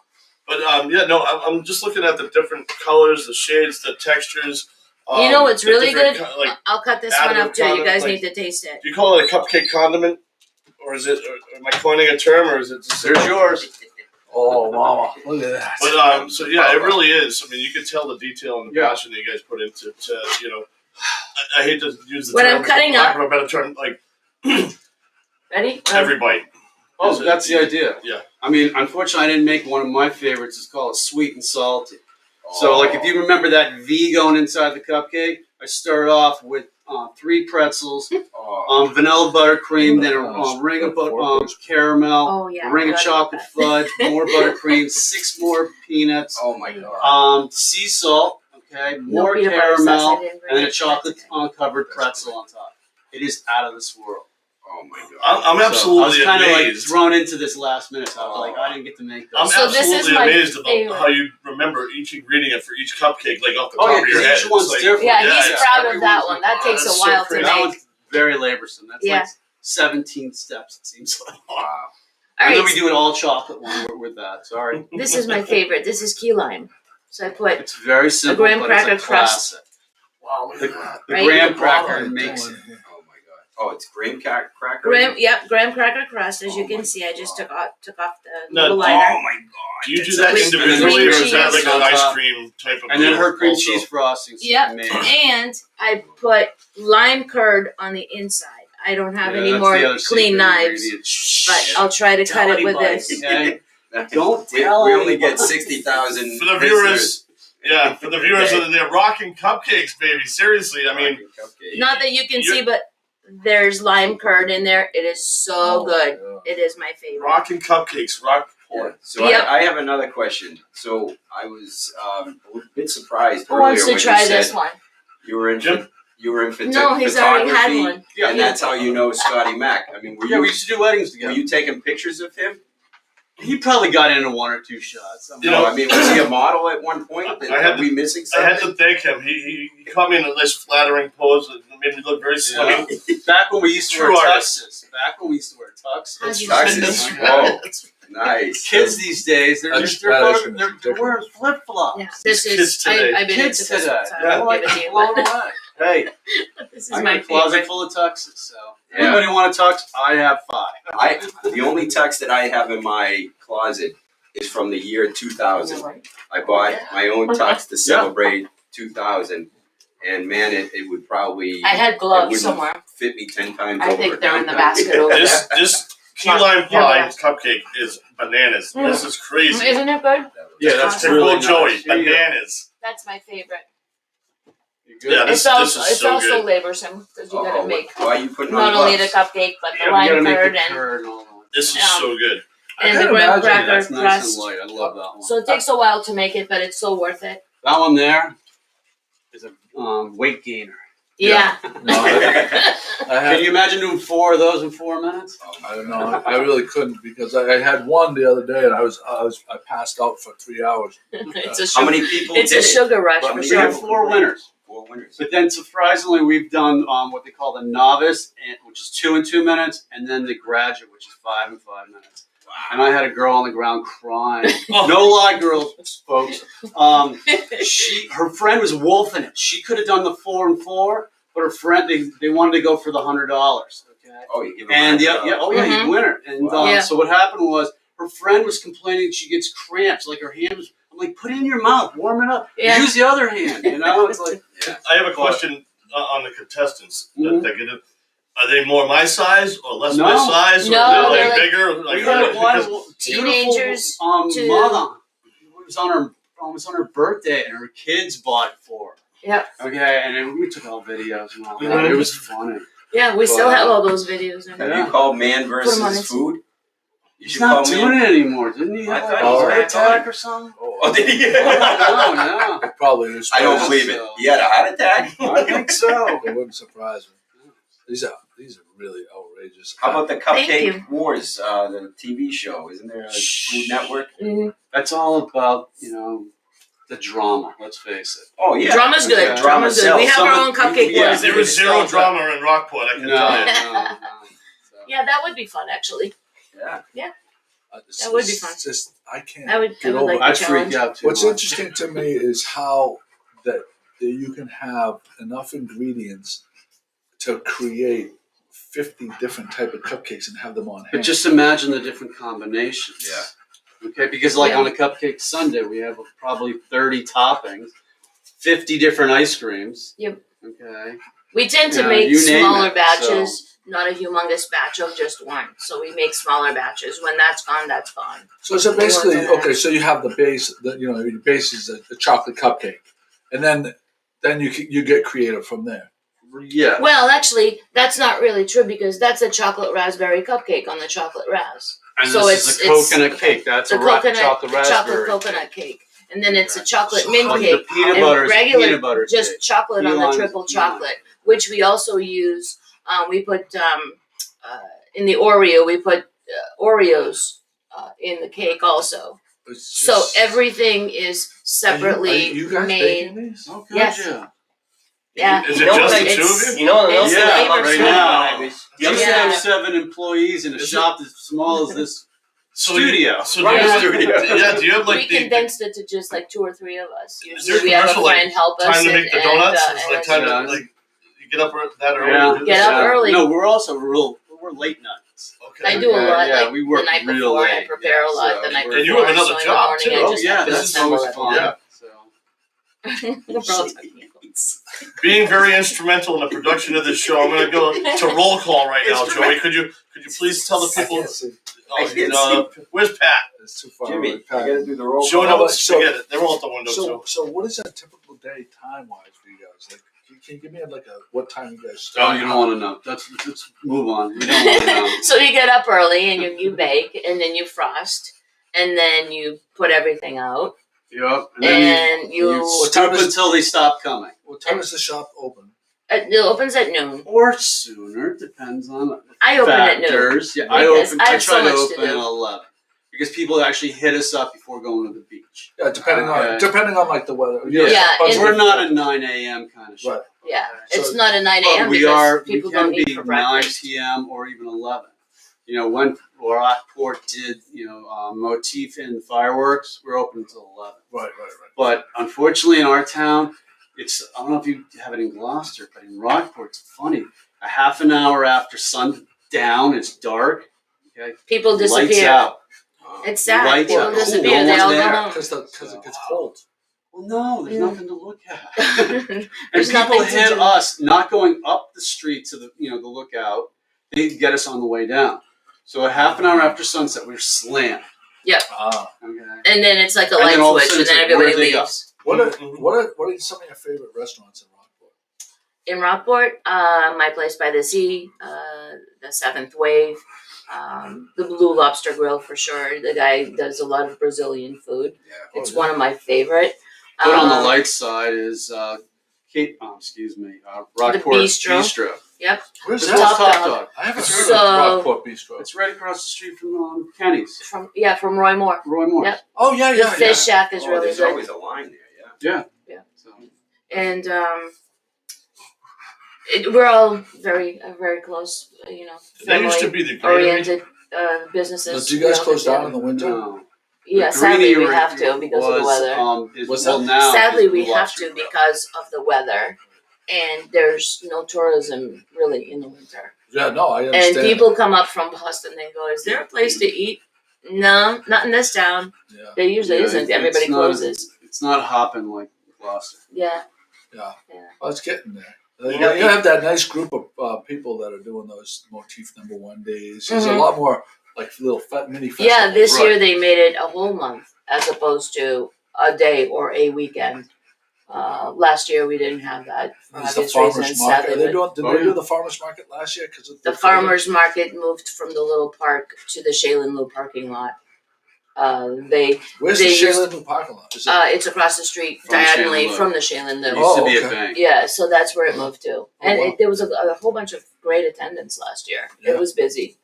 S3: but I'm just looking at the different colors, the shades, the textures.
S4: You know what's
S3: the
S4: really
S3: different
S4: good?
S3: Like,
S4: I'll cut this one
S3: additive
S4: up too. You
S3: product,
S4: guys
S3: like-
S4: need to taste it.
S3: do you call it a cupcake condiment, or is it? Or am I coining a term, or is it just?
S7: there's yours.
S2: Oh, mama, look at that.
S3: But so yeah, it really is. I mean, you can tell the detail and the
S7: Yeah.
S3: passion that you guys put into I hate to use the
S4: When
S3: term,
S4: I'm cutting
S3: for lack
S4: up-
S3: of a better term, like
S4: Ready?
S3: every bite.
S7: Oh,
S3: Is it-
S7: that's the idea.
S3: Yeah.
S7: I mean, unfortunately, I didn't make one of my favorites. It's called sweet and salty. So, like, if you remember that V going inside the cupcake, I start off with 3 pretzels, vanilla buttercream, then a ring of caramel,
S4: Oh yeah.
S7: a ring of
S4: I
S7: chocolate
S4: forgot
S7: fudge, more buttercream, 6 more peanuts,
S6: Oh my god.
S7: sea salt, okay,
S4: No
S7: more
S4: peanut butter sauce, I
S7: caramel,
S4: didn't bring
S7: and then a
S4: it.
S7: chocolate
S4: That's okay.
S7: covered pretzel on top. It is out of this world.
S6: Oh my god.
S3: I'm
S7: So
S3: absolutely
S7: I was kind of like
S3: amazed.
S7: thrown into this last minute. So I was like, I didn't get to make
S3: I'm
S7: this.
S4: So this is
S3: absolutely
S4: my
S3: amazed about
S4: favorite.
S3: how you remember each ingredient for each cupcake, like off the
S7: Oh,
S3: top
S7: yeah,
S3: of your
S7: 'cause
S3: head.
S7: each
S3: It's
S7: one's
S3: like,
S7: different.
S4: Yeah,
S3: Yeah,
S4: he's
S3: yeah.
S4: proud of that
S7: Everyone's
S4: one.
S7: like,
S4: That
S7: oh,
S4: takes
S3: that's
S4: a
S3: so
S4: while to
S3: crazy.
S7: That
S4: make.
S7: one's very laborsome. That's
S4: Yeah.
S7: like 17 steps, it seems like.
S6: Wow.
S4: All
S7: And then
S4: right.
S7: we do an all chocolate one with that. Sorry.
S4: This is my favorite. This is key lime. So I put
S7: It's very simple,
S4: graham
S7: but it's
S4: cracker
S7: a
S4: crust.
S7: classic.
S3: Wow, look at that.
S7: The
S4: Right?
S7: graham
S2: Oh,
S7: cracker
S2: yeah.
S7: makes it.
S6: Oh my god. Oh, it's graham cracker.
S4: graham cracker crust. As you
S6: Oh
S4: can
S6: my
S4: see, I just
S6: God.
S4: took off the
S3: No,
S4: little
S6: Oh
S4: liner.
S6: my god.
S3: Do you do
S6: That's
S3: that
S4: With
S3: individually,
S4: cream
S3: or is that
S4: cheese
S3: like an
S7: on
S3: ice
S7: top.
S3: cream type of
S7: And then
S3: deal
S7: her cream
S3: also?
S7: cheese frosting.
S4: Yep.
S7: Amazing.
S4: And I put lime curd on the inside. I don't have
S7: Yeah,
S4: any
S7: that's
S4: more
S7: the other
S4: clean
S7: secret
S4: knives,
S7: ingredient.
S4: but I'll try to cut it with
S6: anybody.
S4: this.
S7: Okay.
S6: Don't
S7: Don't
S6: we
S7: tell
S6: only
S7: anyone.
S6: get 60,000
S3: For the viewers, yeah, for the viewers, they're rocking cupcakes, baby. Seriously, I mean,
S4: Not that you can
S3: You're-
S4: see, but there's lime curd in there. It is so good. It is my favorite.
S3: rocking cupcakes, Rockport.
S6: So
S4: Yep.
S6: I have another question. So I was a bit surprised
S4: Who
S6: earlier
S4: wants to
S6: when
S4: try
S6: you said
S4: this one?
S6: you were in
S3: Jim?
S4: No, he's already had
S6: photography,
S4: one.
S7: Yeah.
S6: and that's how you know Scotty Mac. I mean,
S7: Yeah, we used to do weddings
S6: were
S7: together.
S6: you taking pictures of him?
S7: He probably got into 1 or 2 shots.
S3: You know,
S6: I mean, was he a model at one point?
S3: I had
S6: Are we missing
S3: I had
S6: something?
S3: to thank him. He caught me in a nice flattering pose and made me look very slim.
S7: Back when we used to
S3: True
S7: wear
S3: artist.
S7: tuxes. Back when we used to wear tuxes.
S4: How'd you
S6: Tuxes.
S4: say
S6: Whoa, nice.
S7: Kids these days, they're
S2: That's-
S7: just
S2: that is
S7: they're wearing flip flops.
S4: Yeah, this
S3: Kids
S4: is.
S3: today.
S4: I've been
S7: Kids
S4: into this
S7: today.
S4: one, so
S3: Yeah.
S4: I'll give it to you.
S7: Blown away. Hey,
S4: This is
S7: I got
S4: my
S7: a closet
S4: favorite.
S7: full of tuxes. So
S6: Yeah.
S7: anybody want a tux? I have 5.
S6: The only tux that I have in my closet is from the year 2000. I bought my own tux to celebrate 2000, and man, it would probably
S4: I had
S6: it
S4: gloves
S6: wouldn't
S4: somewhere.
S6: fit me 10 times
S4: I
S6: over.
S4: think they're in the basket over there.
S3: This key lime pie cupcake is bananas.
S4: Mm.
S3: This is crazy.
S4: Isn't it good?
S7: Yeah, that's
S3: Typical
S7: really
S3: Joey,
S7: nice. Here you go.
S3: bananas.
S4: That's my favorite.
S7: You good?
S3: Yeah,
S4: It's
S3: this
S4: also
S3: is so
S4: also
S3: good.
S4: laborsome because you gotta
S6: Uh-oh,
S4: make
S6: why are you putting
S4: not
S6: on
S4: only the
S6: gloves?
S4: cupcake but the
S7: Yeah, we
S4: lime
S7: gotta make
S4: curd
S7: the
S4: and
S7: curd and all that.
S3: This is so good.
S4: and
S2: I
S4: the
S2: can
S4: graham
S2: imagine
S4: cracker
S7: That's nice
S4: crust.
S7: and light. I love that one.
S4: So it takes a while to make it, but it's so worth it.
S7: That one there is a weight gainer.
S4: Yeah.
S2: No, I
S7: Can
S2: had,
S7: you imagine doing 4 of those in 4 minutes?
S2: I don't know. I really couldn't because I had one the other day and I passed out for 3 hours.
S4: It's a
S6: How
S4: sugar.
S6: many people
S4: It's
S6: did
S4: a
S6: it?
S4: sugar rush
S6: How
S4: for
S6: many
S7: We have
S4: sure.
S6: people?
S7: 4 winners.
S6: 4 winners.
S7: But then surprisingly, we've done what they call the novice, which is 2 in 2 minutes, and then the graduate, which is 5 in 5 minutes.
S6: Wow.
S7: And I had a girl on the ground crying. No lie, girls, folks. Her friend was wolfing it. She could have done the 4 and 4, but her friend they wanted to go for the $100. Okay.
S6: Oh, you give them
S7: And
S6: $100.
S7: you win her. And
S4: Yeah.
S7: so what happened was her friend was complaining she gets cramps, like her hand was. I'm like, put it in your mouth, warm it up.
S4: Yeah.
S7: Use the other hand. It's like.
S6: Yeah.
S3: I have a question on the contestants.
S7: Mhm.
S3: That get it. Are they more my size or less
S7: No.
S3: my size? Or
S4: No,
S3: are they
S4: they're
S3: like
S4: like-
S3: bigger?
S7: We
S3: Like,
S7: had one
S3: because-
S4: Teenagers
S7: beautiful
S4: to-
S7: mother. It was on her birthday, and her kids bought it for her.
S4: Yep.
S7: Okay, and then we took all videos and all that.
S3: Mhm.
S7: It was funny.
S4: Yeah, we still have all those videos.
S6: Have
S7: Yeah.
S6: you called man
S4: Put 'em on
S6: versus
S4: it.
S6: food? You
S7: He's
S6: should
S7: not
S6: call
S7: doing
S6: man.
S7: it anymore. Didn't he
S6: I
S7: have like
S6: thought
S7: a
S6: he was
S7: heart
S6: back
S7: attack
S6: on.
S7: or something?
S6: Oh, did he?
S7: No.
S2: It probably is.
S6: I don't believe it. He had a heart attack?
S7: I think so.
S2: It wouldn't surprise me. These are really outrageous.
S6: How about the
S4: Thank you.
S6: Cupcake Wars, the TV show? Isn't there a Food Network?
S4: Mhm.
S7: That's all about, the drama, let's face it.
S6: Oh, yeah.
S4: Drama's good.
S7: Okay.
S4: Drama's good. We have our own Cupcake
S6: Yeah.
S4: Wars.
S3: There was zero drama in Rockport, I can
S7: No.
S3: tell you.
S7: So.
S4: Yeah, that would be fun, actually.
S6: Yeah.
S4: That would be fun.
S2: It's just, I can't
S4: I would
S2: get
S4: like
S2: over
S4: the
S7: I'd
S4: challenge.
S7: freak out too
S2: What's
S7: much.
S2: interesting to me is how that you can have enough ingredients to create 50 different type of cupcakes and have them on
S7: But
S2: hand.
S7: just imagine the different combinations.
S6: Yeah.
S7: Okay, because like
S4: Yeah.
S7: on a cupcake sundae, we have probably 30 toppings, 50 different ice creams.
S4: Yep.
S7: Okay.
S4: We tend to
S7: Yeah,
S4: make
S7: you name
S4: smaller
S7: it,
S4: batches, not a humongous batch of just one. So we make smaller batches. When that's gone, that's gone.
S2: So basically,
S4: We want
S2: okay, so you have the base, your base is a chocolate cupcake. And then you get creative from there.
S7: Yeah.
S4: Well, actually, that's not really true because that's a chocolate raspberry cupcake on the chocolate ras.
S7: And
S4: So
S7: this is a coconut cake. That's
S4: The
S7: a chocolate raspberry.
S4: chocolate coconut cake. And then it's a chocolate mint
S7: Like
S4: cake.
S7: the peanut
S4: and
S7: butter is
S4: regular,
S7: peanut butter
S4: just
S7: cake.
S4: chocolate on the
S7: Elon's
S4: triple
S7: Elon.
S4: chocolate, which we also use. We put in the Oreo. We put Oreos in the cake also.
S2: It's
S4: So
S2: just-
S4: everything is separately
S2: Are you guys
S4: made.
S2: baking these?
S7: Oh,
S4: Yes.
S7: yeah.
S4: Yeah.
S3: Is
S5: You
S3: it
S5: know
S3: just
S5: what
S3: the
S5: I-
S3: two of you?
S5: You know,
S4: It's
S7: Yeah,
S4: flavor
S7: right
S4: food.
S7: now.
S5: I
S7: You used to
S4: Yeah.
S7: have 7 employees in a shop as small as this
S3: So
S7: studio.
S3: So
S4: Right.
S3: do you,
S6: Studio.
S3: yeah, do you have
S4: We
S3: like the
S4: condensed it to just like 2 or 3 of us.
S3: Is
S4: Usually
S3: there
S4: we have a
S3: commercial, like,
S4: friend help us.
S3: time to make the
S4: and,
S3: donuts?
S4: and
S3: It's like
S4: it's-
S3: time to
S7: Yeah.
S3: like you get up that early.
S7: Yeah.
S3: to do
S4: Get
S3: this?
S4: up early.
S7: No, we're also we're late nights.
S3: Okay.
S4: I do a lot
S7: Yeah,
S4: like
S7: we work
S4: the night
S7: real
S4: before. I
S7: late.
S4: prepare a lot
S7: So
S4: the night
S7: we're-
S3: And you have
S4: before.
S3: another
S4: So in the
S3: job,
S4: morning
S3: too.
S4: I
S7: Oh
S4: just
S7: yeah,
S4: have to
S7: this is
S4: assemble
S7: always
S4: everything.
S7: fun.
S3: Yeah.
S7: So.
S4: We're all talking about
S3: Being very instrumental in the production of this show, I'm going to go to roll call right now, Joey. Could you please tell the
S2: I
S3: people?
S2: can't see.
S3: Oh,
S6: I can't
S3: where's Pat?
S2: It's too far
S6: Jimmy,
S2: away.
S6: you gotta do the roll
S3: Showing
S6: call.
S3: up.
S2: So-
S3: Forget it. They're all at the window too.
S2: So what is a typical day time wise for you guys? Like, can you give me like what time you guys
S7: Oh,
S2: start?
S7: you don't want to know. Let's move on. You don't want to know.
S4: So you get up early and you bake and then you frost and then you put everything out
S7: Yep.
S4: and you
S2: What time
S7: scoop
S2: is-
S7: until they stop coming,
S2: What time is the shop open?
S4: it opens at noon.
S7: or sooner. Depends on
S4: I open at noon.
S7: factors. Yeah,
S4: Because I
S7: I
S4: have so
S7: try to
S4: much to
S7: open
S4: do.
S7: at 11 because people actually hit us up before going to the beach.
S2: Yeah, depending on like the weather.
S4: Yeah,
S2: but
S4: and-
S7: We're not a 9 a.m. kind of show.
S2: Right.
S4: Yeah,
S2: So-
S4: it's not a 9
S7: But
S4: a.m.
S7: we
S4: because
S7: we
S4: people
S7: can
S4: don't eat
S7: be
S4: for
S7: 9
S4: breakfast.
S7: p.m. or even 11. When Rockport did, motif and fireworks, we're open until 11.
S2: Right.
S7: But unfortunately, in our town, I don't know if you have it in Gloucester, but in Rockport, it's funny. A half an hour after sundown, it's dark. Okay,
S4: People
S7: lights
S4: disappear.
S7: out.
S4: It's sad.
S7: Lights
S4: People
S7: out.
S4: disappear.
S7: No
S4: They all
S7: one's
S4: go
S7: there.
S4: home.
S2: Because it gets cold.
S7: Well, no, there's
S4: Yeah.
S7: nothing to look at. And
S4: There's
S7: people
S4: nothing to
S7: hit
S4: do.
S7: us not going up the street to the the lookout. They get us on the way down. So a half an hour after sunset, we're slammed.
S2: Ah.
S7: Okay.
S4: And then it's like a
S7: And
S4: light
S7: then all of a
S4: switch,
S7: sudden
S4: and
S7: it's
S4: then
S7: like,
S4: everybody
S7: where'd they go?
S4: leaves.
S2: What are some of your favorite restaurants in Rockport?
S4: In Rockport, my place by the sea, the Seventh Wave, the Blue Lobster Grill for sure. The guy does a lot of Brazilian food.
S6: Yeah.
S4: It's one of my favorite.
S7: But on the light side is Rockport
S4: Bistro. Yep.
S2: Where's
S4: The
S2: that?
S4: Top
S7: Top
S4: Dog.
S7: Dog.
S2: I haven't heard
S4: So-
S2: of Rockport Bistro.
S7: It's right across the street from Kenny's.
S4: From Roy Moore.
S7: Roy Moore.
S4: Yep.
S2: Oh yeah.
S4: The Fish Shack is
S6: Oh,
S4: really
S6: there's
S4: good.
S6: always a line there, yeah.
S7: Yeah.
S4: Yeah.
S7: So,
S4: And We're all very close,
S3: That used to
S4: family
S3: be the greenery.
S4: oriented businesses.
S2: Do you guys
S4: We all
S2: close
S4: get
S2: down in
S4: together.
S2: the winter?
S7: No.
S4: Yeah,
S7: The
S4: sadly we
S7: greenery
S4: have to because of the weather.
S2: What's
S7: Well,
S2: that?
S7: now
S4: Sadly,
S7: is
S4: we
S7: Blue
S4: have
S7: Lobster
S4: to
S7: Grill.
S4: because of the weather, and there's no tourism really in the winter.
S2: Yeah, no, I
S4: And
S2: understand.
S4: people come up from Boston. They go, "Is there a place to eat?" No, not in this town.
S2: Yeah,
S4: There usually
S7: Yeah,
S4: isn't.
S7: it's
S4: Everybody
S7: not-
S4: closes.
S7: It's not hopping like Gloucester.
S4: Yeah.
S2: yeah.
S4: Yeah.
S2: Well, it's getting there.
S5: You
S2: You,
S5: know,
S2: you have that nice group of people that are doing those motif number 1 days. There's a lot more like little mini festivals.
S4: Yeah, this
S7: Right.
S4: year they made it a whole month as opposed to a day or a weekend. Last year we didn't have that for
S2: There's the
S4: obvious
S2: farmers
S4: reasons.
S2: market.
S4: Sadly,
S2: Did
S7: Oh,
S2: they do
S7: yeah.
S2: the farmers market last year? Because
S4: the farmers market moved from the little park to the Shaylin Loop parking lot.
S2: Where's
S4: they
S2: the
S4: used-
S2: Shaylin Loop parking lot? Is it?
S4: It's across the street
S7: From the
S4: diagonally
S7: Shaylin Loop.
S4: from the Shaylin
S7: There
S4: Loop.
S7: used to be
S2: okay.
S7: a bank.
S4: Yeah, so that's where it moved to, and
S2: wow.
S4: there was a whole bunch of great attendance last year.
S2: Yeah.
S4: It was busy.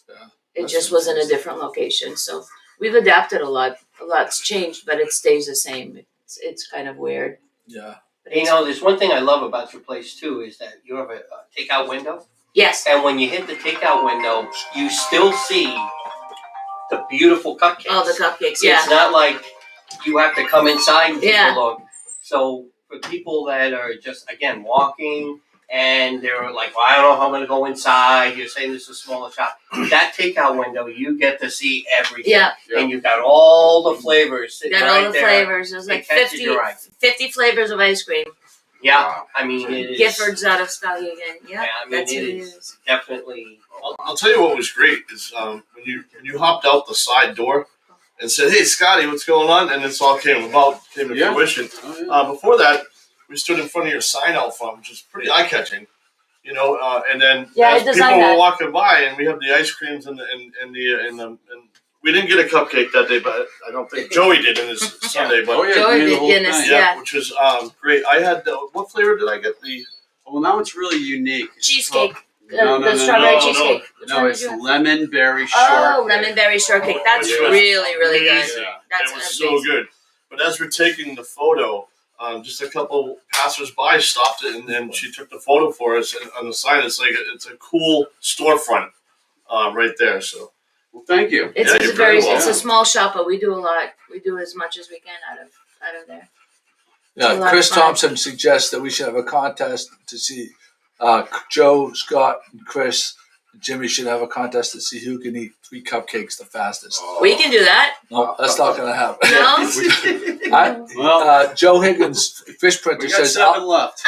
S2: Yeah.
S4: It
S2: That's
S4: just was in a
S2: fantastic.
S4: different location. So we've adapted a lot. A lot's changed, but it stays the same. It's kind of weird.
S2: Yeah.
S4: But
S5: You know, there's one thing I love about your place too is that you have a takeout window,
S4: yes,
S5: and when you hit the takeout window, you still see the beautiful cupcakes.
S4: all the cupcakes. Yeah,
S5: It's not like you have to come inside and take
S4: Yeah.
S5: a look. So for people that are just again walking and they're like, well, I don't know how I'm gonna go inside. You're saying this is a smaller shop. That takeout window, you get to see everything.
S4: yeah.
S5: And you've got all the flavors sitting
S4: Got
S5: right
S4: all the
S5: there.
S4: flavors. There's
S5: It
S4: like
S5: catches
S4: 50,
S5: your eye.
S4: 50 flavors of ice cream.
S5: Yeah, I mean it is
S4: Gifford's out of Scully again. Yeah,
S5: Yeah, I mean,
S4: that's
S5: it
S4: who it
S5: is.
S4: is.
S5: definitely.
S3: I'll tell you what was great is when you hopped out the side door and said, "Hey, Scotty, what's going on?" and this all came to
S7: Yeah.
S3: fruition.
S7: Oh, yeah.
S3: Before that, we stood in front of your sign out front, which is pretty eye catching. And then
S4: Yeah, I
S3: as people
S4: designed
S3: were
S4: that.
S3: walking by, and we have the ice creams and we didn't get a cupcake that day, but I don't think Joey did in his Sunday. But
S7: Oh, yeah,
S4: Joey
S7: the
S4: did
S7: whole
S4: Guinness,
S7: thing.
S4: yeah.
S3: which was great. I had what flavor did I get?
S7: Well, now it's really unique. It's
S4: Cheesecake.
S7: called-
S4: the strawberry
S3: no.
S4: cheesecake. Which
S7: No,
S4: one did
S7: it's
S4: you have?
S7: lemon berry
S4: Oh,
S7: shortcake.
S4: lemon berry shortcake. That's
S3: Which was
S4: really good.
S3: amazing.
S4: That's
S3: It was
S4: amazing.
S3: so good. But as we're taking the photo, just a couple passers-by stopped it, and then she took the photo for us. And on the sign, it's a cool storefront right there. So
S7: Well, thank you.
S4: It's,
S3: Yeah,
S4: it's
S3: you're
S4: a very
S3: very
S4: it's a
S3: welcome.
S4: small shop, but we do a lot. We do as much as we can out of there. It's a
S2: Yeah,
S4: lot
S2: Chris
S4: of fun.
S2: Thompson suggests that we should have a contest to see Joe, Scott, and Chris. Jimmy should have a contest to see who can eat 3 cupcakes the fastest.
S4: We can do that.
S2: No, that's not going to happen.
S4: No.
S7: Well,
S2: Joe Higgins, fish printer,
S7: we got
S2: says,
S7: 7 left.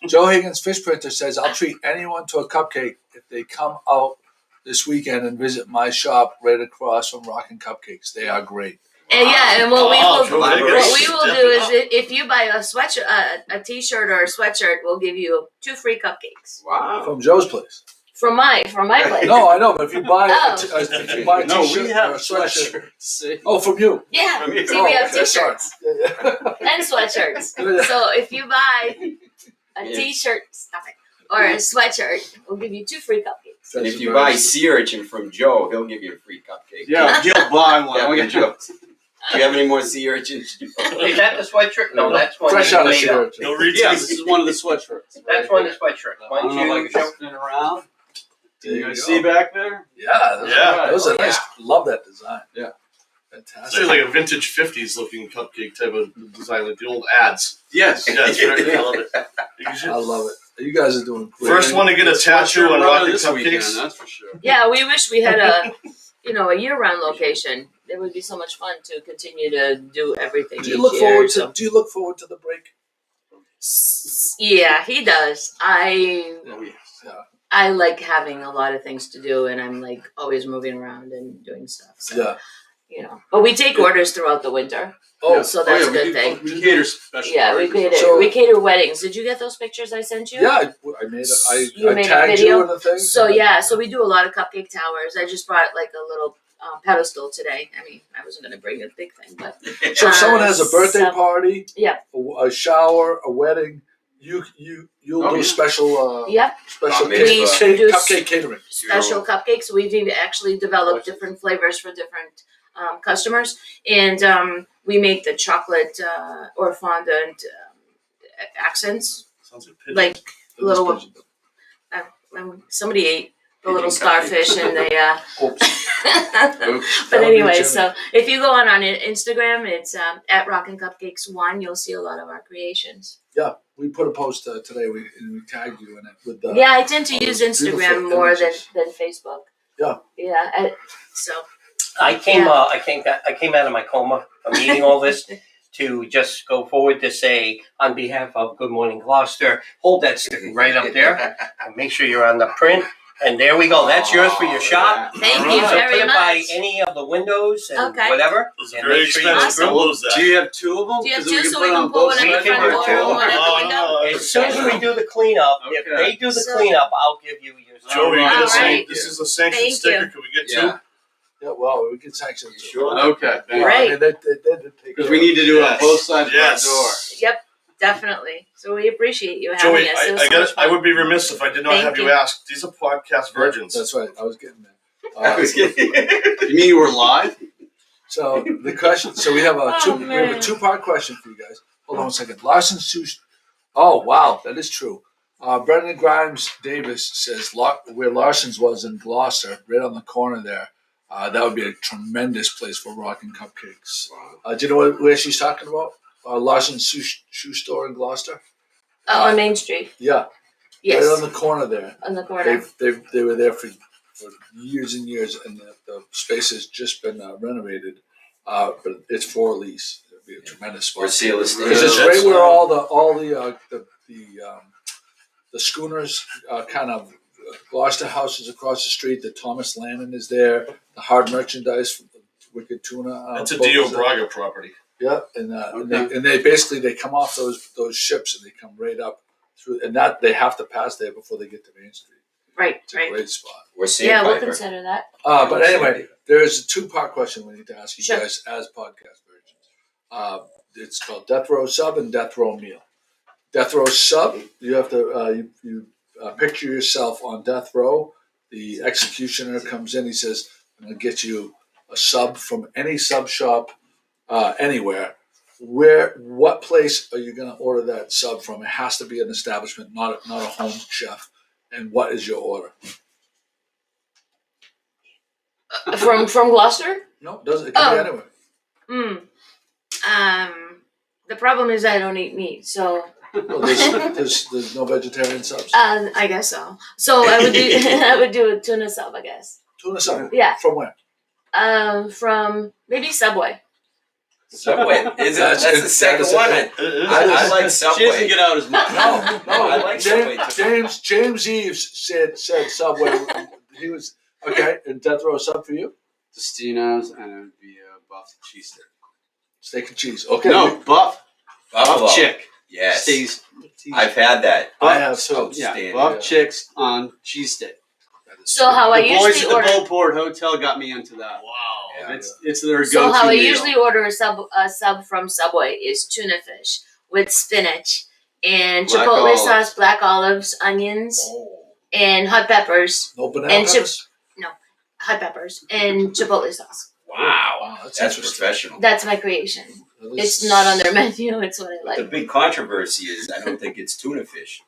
S2: Joe Higgins, fish printer, says, I'll treat anyone to a cupcake if they come out this weekend and visit my shop right across from Rockin Cupcakes. They are great.
S4: And yeah, and what we
S3: Oh,
S4: will
S3: Joe
S4: what
S3: Higgins.
S4: we will do is if you buy a sweatshirt, a t-shirt or a sweatshirt, we'll give you 2 free cupcakes
S6: Wow.
S2: From Joe's place.
S4: from my place.
S2: No, I know, but if you buy
S4: Oh.
S2: if you buy a
S7: No,
S2: t-shirt
S7: we have
S2: or a sweatshirt.
S7: sweatshirts. See?
S2: Oh, from you.
S4: Yeah,
S7: From you.
S4: see, we have
S2: okay, sorry.
S4: t-shirts
S2: Yeah.
S4: and sweatshirts.
S2: Yeah.
S4: So if you buy a
S6: Yeah.
S4: t-shirt, stop it, or a sweatshirt, we'll give you 2 free cupcakes.
S6: And if you buy sea urchin from Joe, he'll give you a free cupcake.
S7: Yeah, he'll buy one.
S6: Yeah,
S7: I'll
S6: from
S7: get you.
S6: Joe. Do you have any more sea urchins?
S5: Is that the sweatshirt? No, that's one
S2: Fresh
S5: that
S2: out
S5: you
S2: of
S5: made
S2: shirt.
S5: up.
S3: no
S7: Yeah,
S3: retail.
S7: this is one of the sweatshirts.
S5: That's one of the sweatshirts.
S7: I
S5: Why
S7: don't
S5: don't
S7: know
S5: you
S7: if I
S5: show?
S7: can spin it around.
S2: There
S7: You
S2: you
S7: guys
S2: go.
S7: see back there?
S2: Yeah,
S3: Yeah.
S2: those are
S4: Oh,
S2: nice. Love that design.
S7: Yeah.
S3: It's
S2: Fantastic.
S3: like a vintage '50s looking cupcake type of design, like the old ads.
S7: Yes.
S3: Yeah, it's very, I love it. You should-
S2: I love it. You guys are doing great.
S3: First one to get a tattoo on
S7: Sweatshirt
S3: Rockin'
S7: this weekend,
S3: Cupcakes.
S7: that's for sure.
S4: Yeah, we wish we had a year-round location. It would be so much fun to continue to do everything.
S2: Do you
S4: each
S2: look
S4: year,
S2: forward
S4: so.
S2: to? Do you look forward to the break?
S4: Yeah, he does.
S7: Oh, yes.
S4: I like having a lot of things to do, and I'm like always moving around and doing stuff. So,
S2: Yeah.
S4: But we take orders throughout the winter,
S2: Oh,
S4: so that's a
S7: we
S4: good
S7: do-
S4: thing.
S7: We cater special
S4: Yeah, we
S7: parties.
S4: cater.
S2: So-
S4: we cater weddings. Did you get those pictures I sent you?
S2: yeah. I made.
S4: You
S2: I
S4: made a
S2: tagged
S4: video?
S2: you in the thing.
S4: So yeah, so we do a lot of cupcake towers. I just brought like a little pedestal today. I mean, I wasn't gonna bring a big thing, but
S2: So if someone has a birthday
S4: so-
S2: party,
S4: Yeah.
S2: a shower, a wedding, you'll
S7: Oh,
S2: do
S7: yeah.
S2: special
S4: yep,
S2: special
S6: Oh, man.
S2: cupcake catering.
S4: special cupcakes. We've even actually developed different flavors for different customers, and we make the chocolate or fondant accents.
S3: Sounds like pigeon.
S4: Like little. Somebody ate the little starfish, and they.
S2: Oops.
S4: But anyway,
S2: Jimmy.
S4: so if you go on Instagram, it's at Rockin' Cupcakes 1. You'll see a lot of our creations.
S2: Yeah, we put a post today. We tagged you in it with the.
S4: Yeah, I tend to
S2: all
S4: use
S2: those
S4: Instagram
S2: beautiful
S4: more
S2: images.
S4: than Facebook.
S2: Yeah.
S4: Yeah. So.
S5: I came out of my coma from eating all this to just go forward to say, on behalf of Good Morning Gloucester, hold that sticker right up there and make sure you're on the print. And there we go. That's yours for your shop.
S4: Thank
S5: So
S4: you
S5: put
S4: very
S5: it by
S4: much.
S5: any of the windows and
S4: Okay.
S5: whatever.
S3: Those are
S5: And
S3: very
S5: make sure you
S3: expensive.
S4: Awesome.
S3: Who knows
S7: Do
S3: that?
S7: you have two of them?
S4: Do you have
S7: 'Cause
S4: two
S7: can
S4: so
S7: put
S4: we
S7: it
S4: can
S7: on
S4: put
S7: both
S4: one at the
S7: sides.
S5: can
S4: front
S5: do
S4: door
S5: two.
S4: and one at the window?
S5: As soon as we do the cleanup, if
S7: Okay.
S5: they do the
S4: So-
S5: cleanup, I'll give you yours.
S3: Joey,
S2: All
S4: right.
S3: this is a sanctioned
S4: Thank
S3: sticker.
S4: you.
S3: Can we get
S6: Yeah.
S2: Yeah, well, we can sanction it.
S6: Sure.
S7: Okay.
S2: Yeah,
S4: Right.
S2: I mean, they did take
S7: Because
S2: care
S7: we
S2: of
S7: need to do it on
S3: Yes.
S7: both sides
S3: Yes.
S7: of our door.
S4: Yep, definitely. So we appreciate you
S3: two?
S4: having
S3: Joey,
S4: us. It was
S3: I
S4: so much
S3: I
S4: fun.
S3: would be remiss if I did not
S4: Thank
S3: have you
S4: you.
S3: ask. These are podcast virgins.
S2: That's right. I was getting there.
S6: I was kidding.
S7: You mean you were live?
S2: So the question. So we have a
S4: Oh,
S2: we have a
S4: man.
S2: 2-part question for you guys. Hold on a second. Larson Sushi. Oh wow, that is true. Brendan Grimes Davis says where Larson's was in Gloucester, right on the corner there. That would be a tremendous place for Rockin' Cupcakes. Do you know where she's talking about? Larson's shoe store in Gloucester.
S4: On Main Street.
S2: Yeah,
S4: Yes,
S2: right on the corner there.
S4: on the corner.
S2: They were there for years and years, and the space has just been renovated. But it's for lease. It'd be a tremendous spot.
S6: Or seal estate.
S2: Because it's
S3: That's-
S2: right where all the schooners kind of Gloucester House is across the street. The Thomas Lannon is there. The hard merchandise from the Wicked Tuna.
S3: That's a
S2: boat
S3: Dio
S2: is there.
S3: Braga property.
S2: Yeah, and they basically they come off those ships and they come right up through, and that they have to pass there before they get to Main Street.
S4: Right,
S2: It's a
S4: right.
S2: great spot.
S6: Or
S4: Yeah,
S6: sandpiper.
S4: we'll consider that.
S2: But anyway, there's a 2-part question we need to ask you
S4: Sure.
S2: guys as podcast versions. It's called Death Row Sub and Death Row Meal. Death Row Sub, you have to you picture yourself on death row. The executioner comes in. He says, "I'm going to get you a sub from any sub shop anywhere." What place are you going to order that sub from? It has to be an establishment, not a home chef. And what is your order?
S4: From Gloucester?
S2: No, it can be anywhere.
S4: The problem is I don't eat meat, so
S2: Well, there's no vegetarian subs.
S4: I guess so. So I would do I would do a tuna sub, I guess.
S2: Tuna sub.
S4: Yeah.
S2: From where?
S4: From maybe Subway.
S6: Subway. That's the second
S2: that is
S6: one.
S2: a-
S6: I like
S7: She doesn't
S6: Subway.
S7: get out as much.
S2: No,
S6: I like Subway too.
S2: James Eves said Subway. He was okay. And death row sub for you?
S7: Tostino's and it would be a buff cheesesteak.
S2: Steak and cheese. Okay.
S7: No, buff
S6: Buffalo.
S7: chick.
S6: Yes.
S7: Stays.
S6: I've had that.
S2: I have too.
S6: Outstanding.
S7: Buff
S2: Yeah.
S7: chicks on cheesesteak.
S4: So how I
S7: The boys
S4: usually
S7: at the
S4: order.
S7: Beauport Hotel got me into that.
S3: Wow.
S6: Yeah.
S7: It's their
S4: So
S7: go-to
S4: how I
S7: meal.
S4: usually order a sub from Subway is tuna fish with spinach and
S7: Black
S4: chipotle
S7: olives.
S4: sauce, black olives, onions, and hot peppers,
S2: No banana
S4: And
S2: peppers?
S4: and chipotle sauce.
S2: Wow, that's
S6: That's
S2: interesting.
S6: professional.
S4: That's my creation.
S2: That is-
S4: It's not on their menu. It's what I
S6: The
S4: like.
S6: big controversy is I don't think it's tuna fish.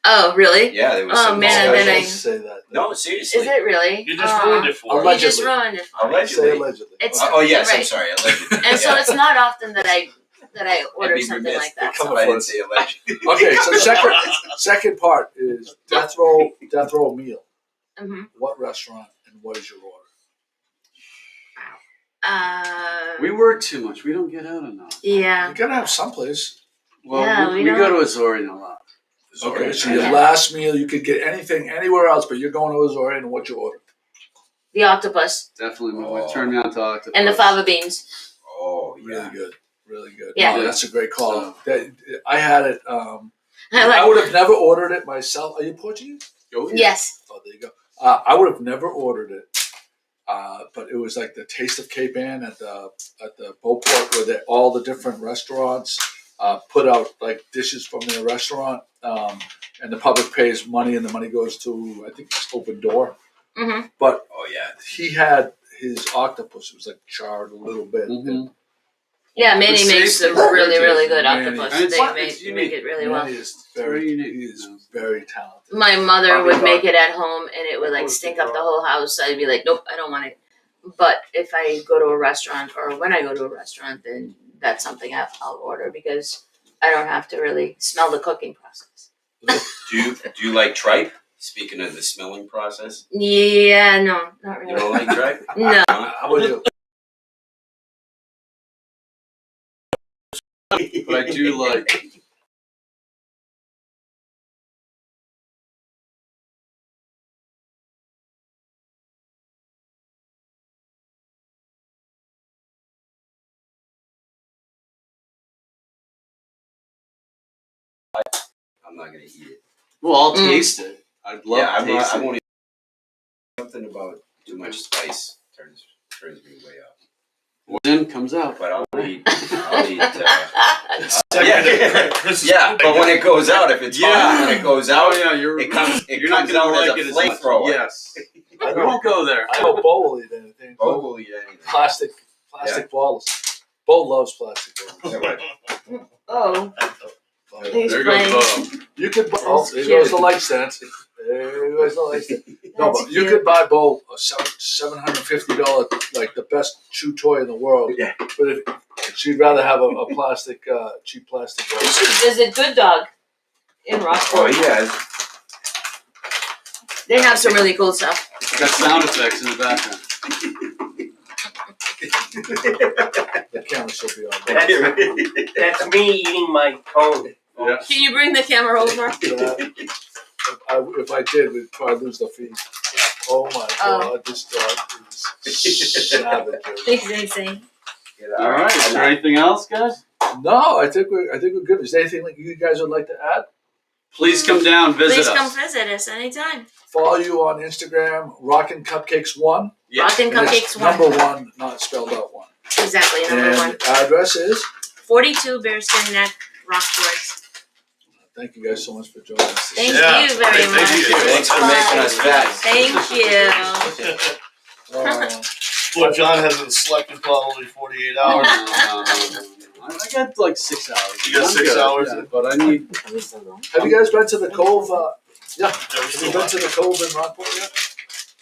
S4: Oh, really?
S6: Yeah, there was
S4: Oh,
S6: some
S4: man,
S2: I
S4: then
S2: don't
S4: I-
S2: say that.
S6: No, seriously.
S4: Is it really?
S3: You just ruined it for
S2: Allegedly.
S3: us.
S4: You just ruined it. For me.
S6: Allegedly.
S2: Say allegedly.
S4: It's-
S6: Oh, yes, I'm
S4: Right.
S6: sorry. Allegedly.
S4: And so
S6: Yeah.
S4: it's not often that I order
S6: I'd be
S4: something
S6: remiss
S4: like that.
S6: if
S4: So.
S6: I didn't say allegedly.
S2: Okay, so second part is death row meal.
S4: hmm
S2: What restaurant and what is your order?
S7: We work too much. We don't get out enough.
S4: Yeah.
S2: You gotta have someplace.
S7: Well,
S4: Yeah,
S7: we
S4: we
S7: go
S4: don't-
S7: to Azorian a lot.
S2: Okay, so
S4: Yeah.
S2: your last meal, you could get anything anywhere else, but you're going to Azorian, and what's your order?
S4: The octopus
S7: Definitely, my
S6: Oh.
S7: wife turned me on to octopus.
S4: and the fava beans.
S6: Oh,
S2: Really
S6: yeah.
S2: good, really good.
S4: Yeah.
S2: No, that's a great call. I had it.
S4: I
S2: I
S4: like.
S2: would have never ordered it myself. Are you Portuguese?
S7: Oh, yeah.
S4: Yes.
S2: Oh, there you go. I would have never ordered it, but it was like the Taste of Cape Ann at the Beauport, where all the different restaurants put out like dishes from their restaurant, and the public pays money, and the money goes to I think it's Open Door.
S4: hmm
S2: But
S6: Oh, yeah.
S2: he had his octopus. It was like charred a little bit.
S7: Mhm.
S4: Yeah, Manny
S7: It's
S4: makes
S7: safe.
S4: some really, really good
S2: Manny.
S4: octopus.
S7: And it's
S4: They
S7: fun-
S4: make,
S7: it's
S4: make it really well.
S2: Manny is
S7: Very
S2: very,
S7: unique.
S2: he is very talented.
S4: My mother
S8: Probably
S4: would make
S8: not.
S4: it at home and it would like stink up the whole house. I'd be like, nope, I don't want it. But if I go to a restaurant or when I go to a restaurant, then that's something I'll order because I don't have to really smell the cooking process.
S6: Do you like tripe? Speaking of the smelling process,
S4: Yeah, no, not
S6: you
S4: really.
S6: don't like tripe?
S4: No.
S6: Huh?
S2: How about you?
S7: But I do like.
S6: I'm not gonna eat it.
S7: Well, I'll
S4: Mm.
S7: taste it. I'd love
S6: Yeah,
S7: to taste
S6: I
S7: it.
S6: won't eat something about too much spice turns me way up.
S7: Then comes out.
S6: But I'll eat.
S3: Chris is
S6: Yeah, but when it goes out, if it's hot, when it goes out,
S7: Oh yeah, you're.
S6: it comes
S7: You're not
S6: out
S7: gonna
S6: as
S7: like
S6: a
S7: it as much.
S6: flamethrower.
S7: Yes. We won't go there.
S2: I know Bo will eat anything.
S6: Bo will eat anything.
S2: Plastic bottles. Bo loves plastic bottles.
S6: Yeah, right.
S4: Oh, he's
S7: There
S4: playing.
S7: goes Bo.
S2: You could. Oh, there
S4: Cute.
S2: goes the light stance. There goes the light stance. No,
S4: That's
S2: but you
S4: cute.
S2: could buy Bo a $750 like the best chew toy in the world.
S6: Yeah.
S2: But if she'd rather have a plastic, cheap plastic
S4: You
S2: bottle.
S4: should visit Good Dog in
S6: Oh
S4: Rockport.
S6: yeah.
S4: They have some really cool stuff.
S7: It's got sound effects in the background.
S2: The camera should be on.
S5: That's me eating my cone.
S7: Yeah.
S4: Can you bring the camera over?
S2: If I did, we'd probably lose the feed. Oh my God, this dog is savage.
S4: He's insane.
S7: All right. Is there anything else, guys?
S2: No, I think we're good. Is there anything like you guys would like to add?
S7: Please come down, visit
S4: Please
S7: us.
S4: come visit us anytime.
S2: Follow you on Instagram, Rockin Cupcakes 1.
S4: Rockin
S2: And it's
S4: Cupcakes 1.
S2: number 1, not spelled out 1.
S4: Exactly, number
S2: And
S4: 1.
S2: address is.
S4: 42 Bearskin Neck, Rockport.
S2: Thank you guys so much for joining us.
S4: Thank
S3: Yeah,
S4: you very
S3: thank
S4: much.
S3: you.
S4: It was
S6: Thanks for making us
S4: fun.
S6: fat.
S4: Thank you.
S3: Well, John hasn't slept in probably 48
S7: No,
S3: hours.
S7: I got like 6 hours.
S3: You got
S7: I'm
S3: 6
S7: good,
S3: hours?
S7: yeah, but I need.
S2: Have you guys been to the Cove? Yeah.
S3: Yeah, we're
S2: Have
S3: still
S2: you been
S3: on.
S2: to the Cove in Rockport yet?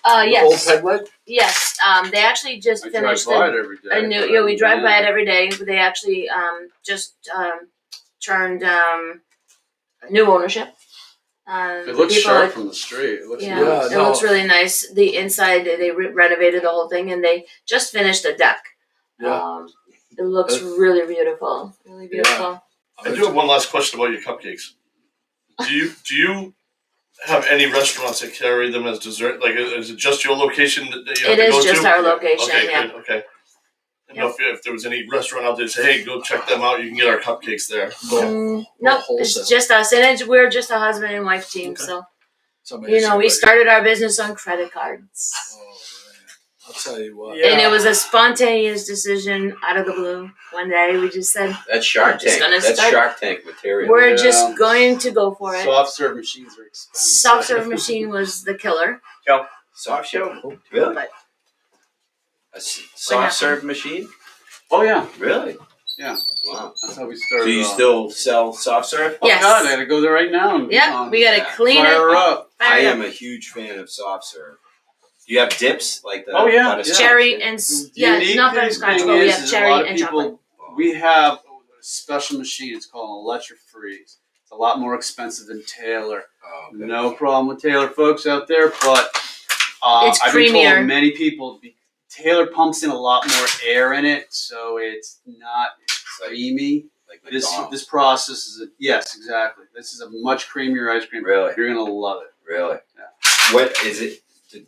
S2: The
S4: Yes.
S2: Old Peg Leg?
S4: Yes. They actually just
S7: I drive
S4: finished
S7: by it every day.
S4: a new. Yeah, we drive by it every day. They actually just turned new ownership.
S7: It looks
S4: people
S7: sharp
S4: like-
S7: from the street. It looks
S4: Yeah,
S7: nice.
S2: Yeah,
S4: it looks really nice. The inside, they renovated the whole thing, and they just finished the deck.
S2: Yeah.
S4: It looks really beautiful. Really beautiful.
S3: I do have one last question about your cupcakes. Do you have any restaurants that carry them as dessert? Like, is it just your location that you have
S4: It
S3: to go
S4: is
S3: to?
S4: just our location,
S3: Okay,
S4: yeah.
S3: good. Okay. I didn't know if there was any restaurant out there that say, hey, go check them out. You can get our cupcakes there.
S4: Nope,
S2: wholesale.
S4: it's just us, and we're just a husband and wife team.
S3: Okay.
S4: So
S2: Somebody
S4: we
S2: said,
S4: started our business on credit cards,
S2: Oh, man. I'll tell you what.
S7: Yeah.
S4: and it was a spontaneous decision out of the blue. One day we just said
S6: That's Shark
S4: Just
S6: Tank.
S4: gonna
S6: That's
S4: start-
S6: Shark Tank material.
S4: we're
S7: Yeah.
S4: just going to go for it.
S7: Soft serve machines are expensive.
S4: Soft serve machine was the killer.
S6: Soft show? Really?
S4: But
S6: A soft
S4: happened?
S6: serve machine?
S7: Oh yeah,
S6: Really?
S7: Yeah.
S6: Wow.
S7: that's how we started.
S6: So you still sell soft serve?
S7: Oh
S4: Yes.
S7: God, I gotta go there right now. And,
S4: yeah, we gotta
S6: yeah.
S4: clean
S7: fire her
S4: it.
S7: up.
S6: I
S4: Fire it
S6: am
S4: up.
S6: a huge fan of soft serve. Do you have dips like the?
S7: Oh, yeah,
S6: butterscotch?
S4: Cherry and
S7: The
S4: yeah,
S7: unique
S4: not butterscotch,
S7: thing
S4: but we
S7: is,
S4: have
S7: is
S4: cherry
S7: a lot of
S4: and
S7: people,
S4: chocolate.
S7: We have a special machine. It's called an electric freeze. It's a lot more expensive than Taylor.
S6: Oh, okay.
S7: No problem with Taylor folks out there, but
S4: It's
S7: I've been
S4: creamier.
S7: told many people Taylor pumps in a lot more air in it, so it's not
S6: It's like,
S7: creamy.
S6: like
S7: This
S6: McDonald's.
S7: this process is yes, exactly. This is a much creamier ice cream.
S6: Really?
S7: You're gonna love it.
S6: Really?
S7: Yeah.
S6: What is it?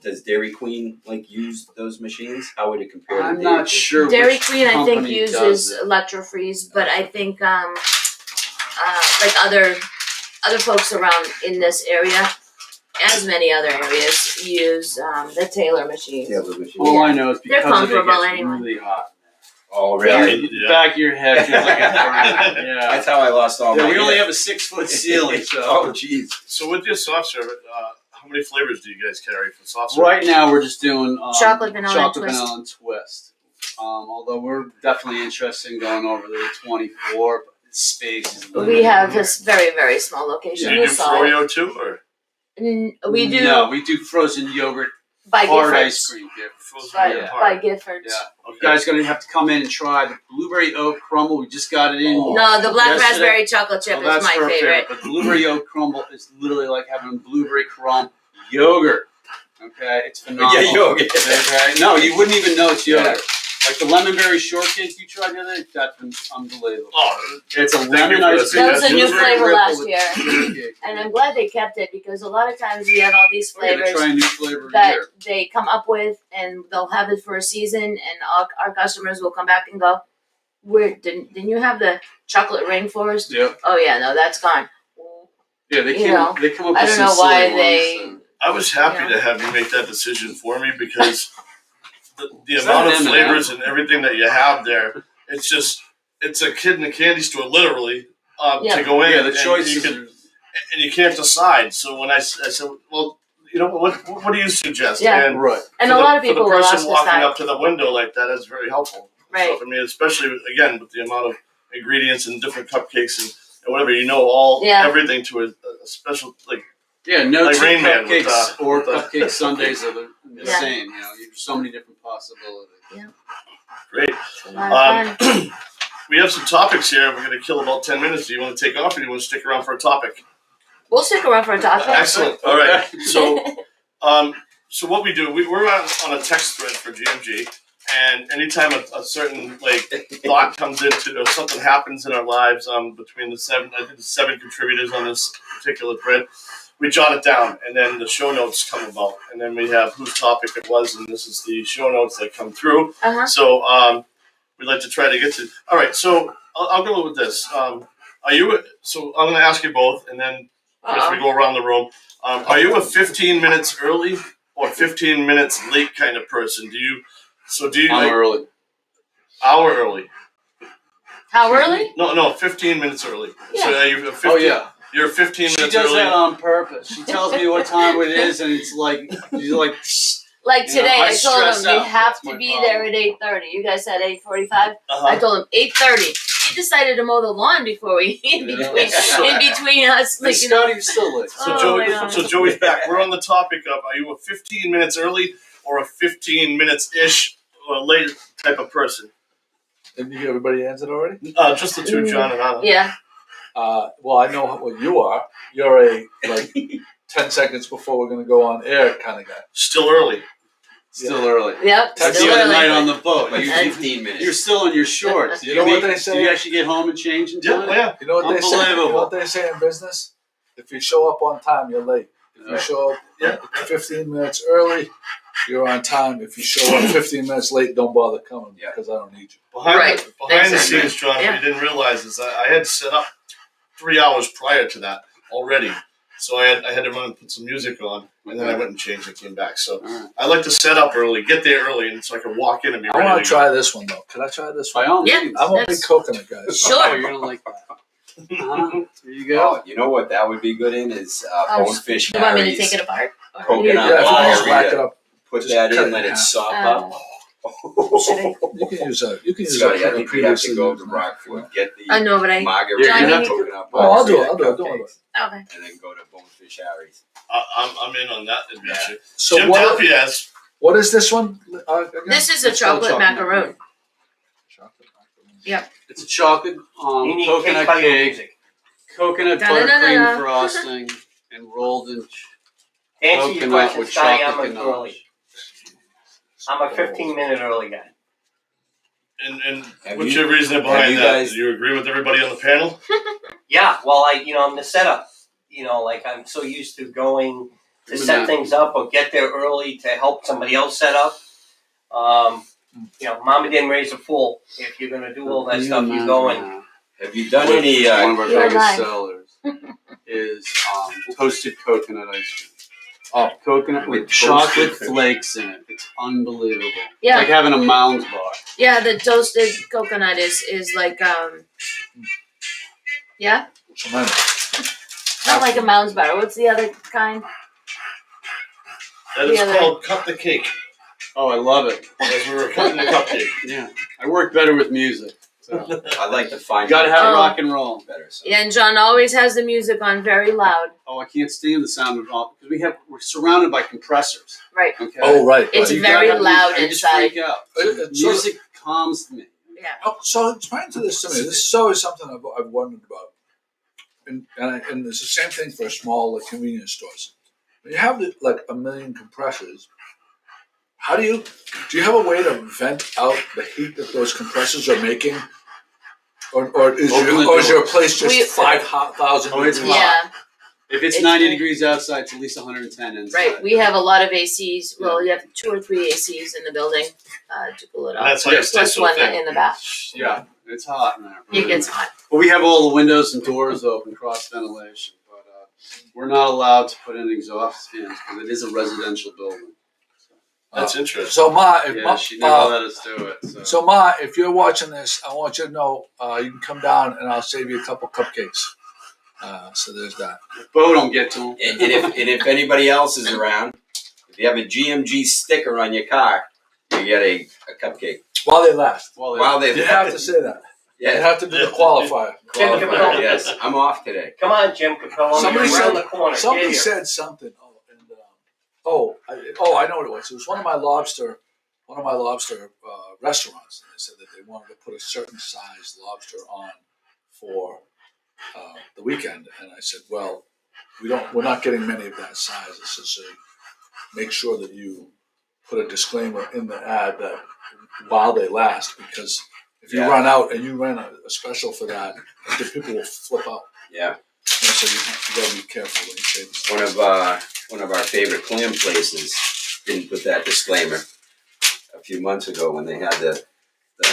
S6: Does Dairy Queen like use those machines? How would it compare to
S7: I'm
S6: Dairy
S7: not
S6: Queen?
S7: sure.
S4: Dairy
S7: which
S4: Queen, I think,
S7: company
S4: uses
S7: does it.
S4: Electrofreeze, but I think like other folks around in this area, as many other areas, use the Taylor machines.
S6: Yeah, the machine.
S7: All I know is
S4: They're
S7: because of it
S4: comparable
S7: gets
S4: anyway.
S7: really hot.
S6: Oh,
S7: Yeah.
S6: really?
S3: Yeah.
S7: Back of your head feels like it's burning. Yeah.
S6: That's how I lost all
S7: Yeah,
S6: my
S7: we only
S6: hair.
S7: have a 6-foot ceiling, so
S6: Oh, jeez.
S3: So with your soft serve, how many flavors do you guys carry for soft serve?
S7: right now we're just doing
S4: Chocolate, vanilla, and
S7: chocolate,
S4: twist.
S7: vanilla, and twist. Although we're definitely interested in going over to the 24, but the space is limited.
S4: We have this very, very small location.
S3: Do you
S4: You
S3: do
S4: saw it.
S3: Oreo too, or
S4: We do
S7: No, we do frozen yogurt,
S4: by
S7: hard
S4: Giffords.
S7: ice cream. Yeah.
S3: frozen
S4: By,
S3: yogurt
S7: Yeah.
S3: hard?
S4: by Giffords.
S7: Yeah. You
S3: Okay.
S7: guys gonna have to come in and try the blueberry oat crumble. We just got it in.
S4: No, the black
S7: yesterday.
S4: raspberry chocolate chip
S7: Well,
S4: is
S7: that's
S4: my
S7: her
S4: favorite.
S7: But blueberry oat crumble is literally like having blueberry crumb yogurt. Okay, it's phenomenal.
S6: Yeah, yogurt.
S7: Okay, no, you wouldn't even know it's yogurt.
S6: Yeah.
S7: Like the lemon berry shortcake you tried the other day, that's been unbelievable.
S3: Oh,
S7: It's a
S3: Thank
S7: lemon
S3: you for
S7: ice cream.
S4: That was a new
S7: Blueberry
S4: flavor
S7: ripple
S4: last
S7: with
S4: year.
S7: shortcake.
S4: And I'm glad they kept it because a lot of times we have all these
S7: We're gonna
S4: flavors
S7: try a new flavor
S4: that
S7: here.
S4: they come up with and they'll have it for a season and our customers will come back and go, "Where didn't you have the chocolate rainforest?"
S7: Yep.
S4: Oh yeah, no, that's gone.
S7: Yeah, they
S4: You know,
S7: they come up with
S4: I don't
S7: some
S4: know why
S7: silly
S4: they
S7: ones.
S3: I was happy
S4: Yeah.
S3: to have you make that decision for me because the
S7: Is
S3: amount
S7: that
S3: of
S7: an M&M?
S3: flavors and everything that you have there, it's a kid in a candy store, literally,
S4: Yeah.
S3: to go in
S7: Yeah, the
S3: and
S7: choices
S3: you can, and you can't decide. So when I said, well, you know, what do you suggest?
S4: Yeah.
S3: And
S7: right.
S4: and
S3: for
S4: a lot of people
S3: for
S4: will
S3: the
S4: ask
S3: person
S4: us
S3: walking
S4: that.
S3: up to the window like that is very helpful.
S4: Right.
S3: So for me, especially again with the amount of ingredients and different cupcakes and whatever, you know, all
S4: Yeah.
S3: everything to a special like.
S7: Yeah, no
S3: Like
S7: two
S3: Rain Man with,
S7: cupcakes or
S3: with the-
S7: cupcake sundaes are the
S4: Yeah.
S7: same. You know, there's so many different possibilities.
S3: Great.
S4: It's a lot of fun.
S3: We have some topics here. We're going to kill about 10 minutes. Do you want to take off or do you want to stick around for a topic?
S4: We'll stick around for a topic.
S3: Excellent. All right.
S7: Okay.
S3: So what we do, we're on a text thread for GMG, and anytime a certain thought comes into or something happens in our lives, between the seven contributors on this particular thread, we jot it down, and then the show notes come about, and then we have whose topic it was, and this is the show notes that come through.
S4: Uh-huh.
S3: So we'd like to try to get to. All right. So I'll go with this. Are you? So I'm going to ask you both, and then as we go around the room, are you a 15 minutes early or 15 minutes late kind of person? Do you
S7: I'm early.
S3: hour early?
S4: How early?
S3: No, 15 minutes early. So
S4: Yeah.
S3: are you 15,
S7: Oh yeah.
S3: You're 15
S7: She
S3: minutes
S7: does
S3: early.
S7: that on purpose. She tells me what time it is, and it's like she's like.
S4: Like
S7: You know,
S4: today,
S7: I
S4: I told
S7: stress
S4: him you
S7: out.
S4: have
S7: That's
S4: to
S7: my
S4: be
S7: problem.
S4: there at 8:30. You guys said 8:45.
S3: Uh-huh.
S4: I told him 8:30. He decided to mow the lawn before we in
S7: Yeah.
S4: between us.
S7: Hey,
S4: Like, you know,
S7: Scotty, you're still late.
S3: So
S4: Oh my God.
S3: Joey's back. We're on the topic of are you a 15 minutes early or a 15 minutes ish or late type of person?
S2: Didn't you get everybody answered already?
S3: Just the two, John and Anna.
S4: yeah.
S2: Well, I know what you are. You're a 10 seconds before we're going to go on air kind of guy.
S3: Still early.
S7: Still early.
S4: Yep.
S7: That's
S4: still
S7: the other
S4: early.
S7: night on the boat.
S6: Like
S7: You,
S6: 15 minutes.
S7: you're still in your shorts.
S2: You know what they
S7: Do
S2: say?
S7: you actually get home and change in
S3: Yeah,
S7: time?
S3: well, yeah.
S2: You know what they say? You know
S7: Unbelievable.
S2: what they say in business? If you show up on time, you're late. If you
S7: Yeah.
S2: show up
S3: Yeah.
S2: 15 minutes early, you're on time. If you show up 15 minutes late, don't bother coming
S6: Yeah.
S2: because I don't need you.
S3: Behind
S4: Right.
S3: the
S4: Exactly.
S3: scenes, John,
S4: Yeah.
S3: what you didn't realize is that I had set up 3 hours prior to that already. So I had to run and put some music on, and then I went and changed and came back. So
S7: Alright.
S3: I like to set up early, get there early, and so I can walk in and be
S2: I
S3: ready
S2: want
S3: to
S2: to try this one, though. Can I try this
S7: By
S2: one?
S7: all
S4: Yeah.
S7: means.
S2: I'm a big
S4: That's-
S2: coconut guy.
S4: Sure.
S7: Oh, you're gonna like that. There you go.
S6: Oh, you know what that would be good in is bonefish
S4: You want me to
S6: Harry's.
S4: take it apart? Or-
S6: Coconut.
S2: Yeah, if you
S6: Oh,
S2: just whack it up,
S6: Put
S2: Just
S6: that
S2: cut
S6: in,
S2: it
S6: let
S2: in
S6: it
S2: half.
S6: sop
S4: Uh,
S6: up.
S4: Should I?
S2: you can use a. You can use
S6: Scotty, I
S2: a
S6: think we have to go to
S2: previously-
S6: Rockport, get the
S4: I know, but I.
S6: margarita
S7: John, you have
S4: to-
S6: coconut
S2: Oh, I'll do it.
S6: bar,
S2: I'll do it. Don't worry
S6: cupcakes,
S4: Okay.
S6: and then go to Bonefish Harry's.
S3: I'm in on that adventure.
S2: So
S3: Jim
S2: what?
S3: Delpiaz,
S2: What is this one? Again?
S4: This is a
S7: It's called
S4: chocolate macaroon.
S2: Chocolate macaroon.
S4: Yep.
S7: It's a chocolate
S5: You need
S7: coconut
S5: cake
S7: cake,
S5: music.
S7: coconut
S4: Da-da-da-da.
S7: buttercream frosting, and rolled in
S5: To answer your
S7: coconut
S5: question,
S7: with
S5: Scotty,
S7: chocolate
S5: I'm an
S7: ganache.
S5: early. I'm a 15-minute early guy.
S3: and
S6: Have
S3: what's
S6: you-
S3: your reasoning
S6: have
S3: behind
S6: you
S3: that?
S6: guys-
S3: Do you agree with everybody on the panel?
S5: Yeah, well, I'm the setup. I'm so used to going to set things up or get there early to help somebody else set up. Mama didn't raise a fool. If you're gonna do all that stuff, you go and
S6: Have you done any?
S7: One of our
S4: You're
S7: biggest
S4: live.
S7: sellers is toasted coconut ice cream.
S2: Oh.
S7: Coconut with
S6: With
S7: chocolate
S6: toasted
S7: flakes in it. It's unbelievable.
S4: Yeah.
S7: Like having a Mounds bar.
S4: Yeah, the toasted coconut is like yeah,
S2: Tremendous.
S4: not like a Mounds bar. What's the other kind?
S3: That is
S4: Yeah,
S3: called Cut the Cake.
S7: Oh, I love it.
S3: As we were cutting the cupcake.
S7: Yeah, I work better with music. So.
S6: I like to find.
S7: You gotta have
S4: Oh.
S7: rock and roll.
S6: better. So.
S4: Yeah, and John always has the music on very loud.
S7: Oh, I can't stand the sound of all because we're surrounded by compressors.
S4: Right.
S7: Okay.
S2: Oh, right.
S4: It's
S7: You
S4: very
S7: gotta-
S4: loud
S7: I just
S4: inside.
S7: freak out.
S2: It's
S7: Music calms me.
S4: Yeah.
S2: Oh, so explain to this to me. This is always something I've wondered about, and it's the same thing for small like convenience stores. When you have like a million compressors, how do you have a way to vent out the heat that those compressors are making, or is your place just
S4: We-
S2: 5,000?
S7: Oh, it's
S2: degrees?
S4: Yeah.
S7: If it's
S4: It's
S7: 90
S4: very-
S7: degrees outside, it's at least 110 inside.
S4: Right. We have a lot of ACs. Well, you have 2 or 3 ACs in the building to cool it
S3: And
S4: off.
S3: that's why it stays
S4: Plus
S3: so
S4: one
S3: thin.
S4: in the back.
S7: Yeah, it's hot in there.
S4: It gets hot.
S7: But we have all the windows and doors open, cross ventilation. But we're not allowed to put in exhaust fans because it is a residential building.
S3: That's interesting.
S2: So Ma, if
S7: Yeah, she never let us do it.
S2: So Ma, if you're watching this, I want you to know you can come down and I'll save you a couple cupcakes. So there's that.
S7: Bo don't get to them.
S6: And if anybody else is around, if you have a GMG sticker on your car, you get a cupcake.
S2: While they last.
S6: While they
S2: You have to say that. You
S6: yeah.
S2: have to do the qualifier.
S5: Jim Capello.
S6: Yes, I'm off today.
S5: Come on, Jim Capello.
S2: Somebody
S5: You're around the corner.
S2: Somebody
S5: Get here.
S2: said something. I know what it was. It was one of my lobster restaurants. And they said that they wanted to put a certain size lobster on for the weekend. And I said, well, we're not getting many of that size. I said, so make sure that you put a disclaimer in the ad that while they last, because if you
S6: Yeah.
S2: run out and you run a special for that, the people will flip out.
S6: Yeah.
S2: And so you gotta be careful when you say this.
S6: One of our favorite clam places didn't put that disclaimer a few months ago when they had the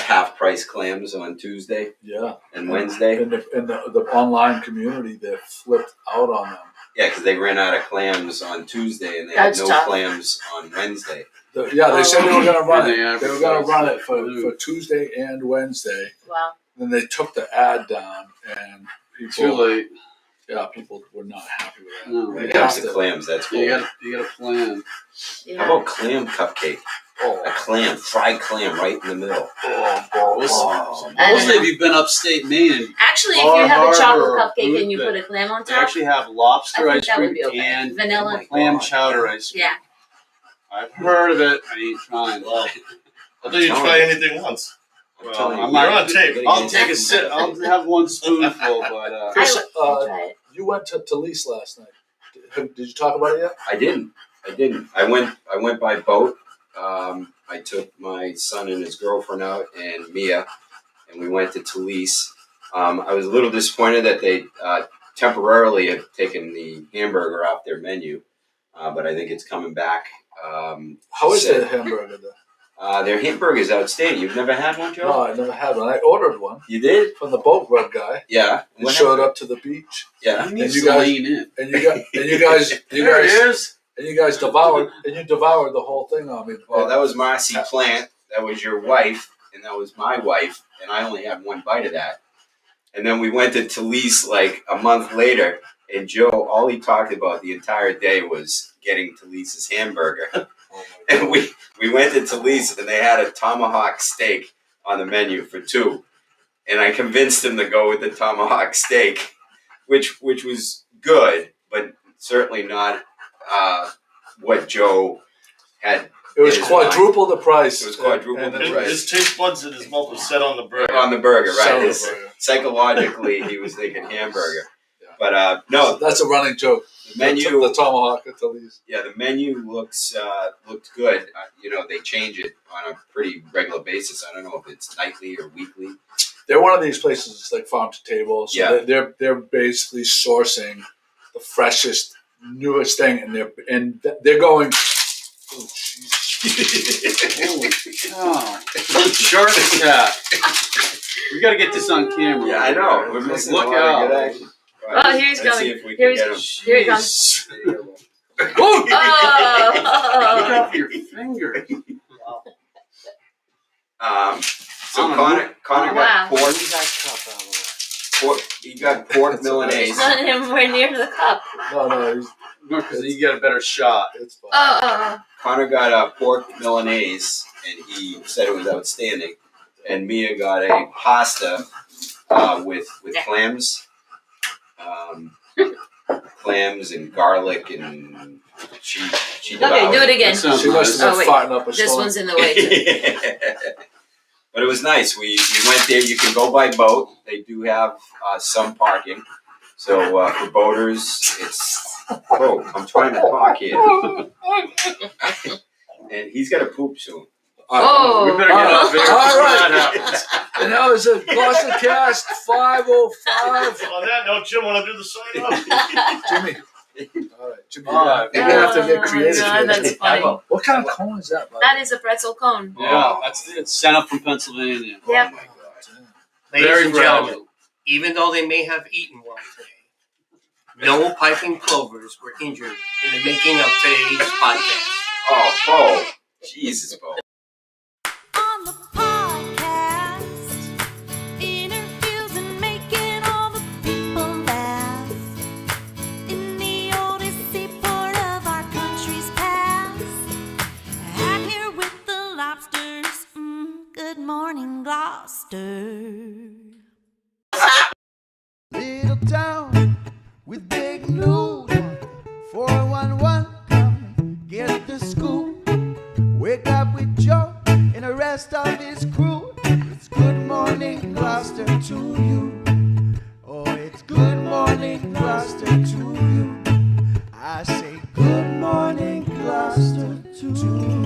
S6: half price clams on Tuesday
S2: Yeah.
S6: and Wednesday.
S2: In the online community, they flipped out on them.
S6: Yeah, because they ran out of clams on Tuesday and they
S4: That's
S6: had no
S4: tough.
S6: clams on Wednesday.
S2: They said they were going to run it.
S7: Yeah,
S2: They were going to run it for
S7: food.
S2: Tuesday and Wednesday.
S4: Wow.
S2: Then they took the ad down, and
S7: Too late.
S2: people were not happy with that.
S7: No.
S6: When
S2: They
S6: it comes
S2: have
S6: to
S2: to-
S6: clams, that's cool.
S7: You gotta plan.
S4: Yeah.
S6: How about clam cupcake? A fried clam right in the middle. Oh,
S4: I don't
S7: Mostly
S4: know.
S7: if you've been upstate Maine,
S4: Actually, if
S7: Bar
S4: you have a chocolate
S7: Harbor
S4: cupcake and you
S7: food
S4: put a clam on
S7: they
S4: top,
S7: actually have lobster
S4: I think
S7: ice
S4: that would
S7: cream
S4: be okay.
S7: and
S4: Vanilla.
S7: clam chowder ice cream.
S4: Yeah.
S7: I've heard of it. I ain't trying.
S3: Wow. I thought you'd try anything once.
S6: I'm telling you,
S7: I'm
S3: You're
S7: not-
S3: on tape.
S7: I'll take a sip. I'll have one spoonful, but
S4: I
S2: Chris,
S4: would I'll try it.
S2: You went to Talise last night. Did you talk about it yet?
S6: I didn't. I went by boat. I took my son and his girlfriend out and Mia, and we went to Talise. I was a little disappointed that they temporarily have taken the hamburger off their menu, but I think it's coming back.
S2: How is the hamburger there?
S6: Their hamburger is outstanding. You've never had one, Joe?
S2: No, I never had one. I ordered one
S6: You did?
S2: from the boat rug guy.
S6: Yeah.
S2: He showed up to the beach,
S6: Yeah.
S7: he needs
S2: you
S7: to
S2: guys-
S7: lean in.
S2: and you guys
S7: There it is.
S2: devoured the whole thing on me.
S6: Well, that was Marcy Plant. That was your wife, and that was my wife, and I only had one bite of that. And then we went to Talise like a month later, and Joe, all he talked about the entire day was getting Talise's hamburger.
S2: Oh my
S6: And
S2: God.
S6: we went to Talise, and they had a tomahawk steak on the menu for two. And I convinced him to go with the tomahawk steak, which was good, but certainly not what Joe had
S2: It was
S6: It is
S2: quadruple the price.
S6: It was quadruple
S2: And
S6: the
S2: then-
S6: price.
S3: His taste buds in his mouth was set on the burger.
S6: on the burger, right?
S2: Sour
S6: His-
S2: burger.
S6: psychologically, he was thinking hamburger.
S2: Yeah.
S6: But no,
S2: That's a running joke.
S6: the menu.
S2: The tomahawk at Talise.
S6: Yeah, the menu looked good. They change it on a pretty regular basis. I don't know if it's nightly or weekly.
S2: They're one of these places. It's like farm to table. So
S6: Yeah.
S2: they're basically sourcing the freshest, newest thing, and they're going. Oh,
S7: Holy cow. Shark attack. We gotta get this on camera.
S6: Yeah, I know. We're missing
S7: Look
S6: a lot of
S7: out.
S6: good action.
S4: Oh, here he's
S6: Let's see
S4: coming.
S6: if we
S4: Here
S6: can
S4: he's-
S6: get him.
S4: Here he comes.
S7: Look
S4: Oh.
S7: out for your fingers.
S6: So Connor
S4: Wow.
S6: got pork. pork Milanese.
S4: It's not anywhere near the cup.
S2: No,
S7: Because you get a better shot.
S2: it's fine.
S4: Oh.
S6: Connor got a pork Milanese, and he said it was outstanding. And Mia got a pasta with clams, clams and garlic and she
S4: Okay, do it again.
S7: That sounds
S2: She must
S4: Oh,
S2: have been
S4: wait.
S2: farting up a
S4: This
S2: storm.
S4: one's in the way too.
S6: But it was nice. We went there. You can go by boat. They do have some parking. So for boaters, it's. Oh, I'm trying to talk here. And he's got to poop soon.
S4: Oh.
S7: We better get up there.
S2: All right.
S7: That happens.
S2: And that was a GloucesterCast 505.
S3: On that note, Jim, want to do the sign off?
S2: Jimmy. All right, Jimmy.
S7: All right.
S2: You're gonna have to get
S4: Oh,
S2: creative.
S4: God,
S2: here,
S4: that's
S2: Jimmy.
S4: funny.
S2: What kind of cone is that, bud?
S4: That is a pretzel cone.
S7: Yeah, that's it. Sent up from Pennsylvania.
S4: Yep.
S2: Oh my God.
S5: Ladies
S7: Very
S5: and
S7: fragile.
S5: gentlemen, even though they may have eaten well today, no piping plovers were injured in the making of today's podcast.
S6: Oh, Bo. Jesus, Bo.
S9: On the podcast, interviews and making all the people laugh. In the oldest seaport of our country's past, out here with the lobsters. Good morning, Gloucester.
S10: Little town with big news. 411, come get the scoop. Wake up with Joe and the rest of his crew. It's good morning, Gloucester, to you. Oh, it's good morning, Gloucester, to you. I say good morning, Gloucester, to you.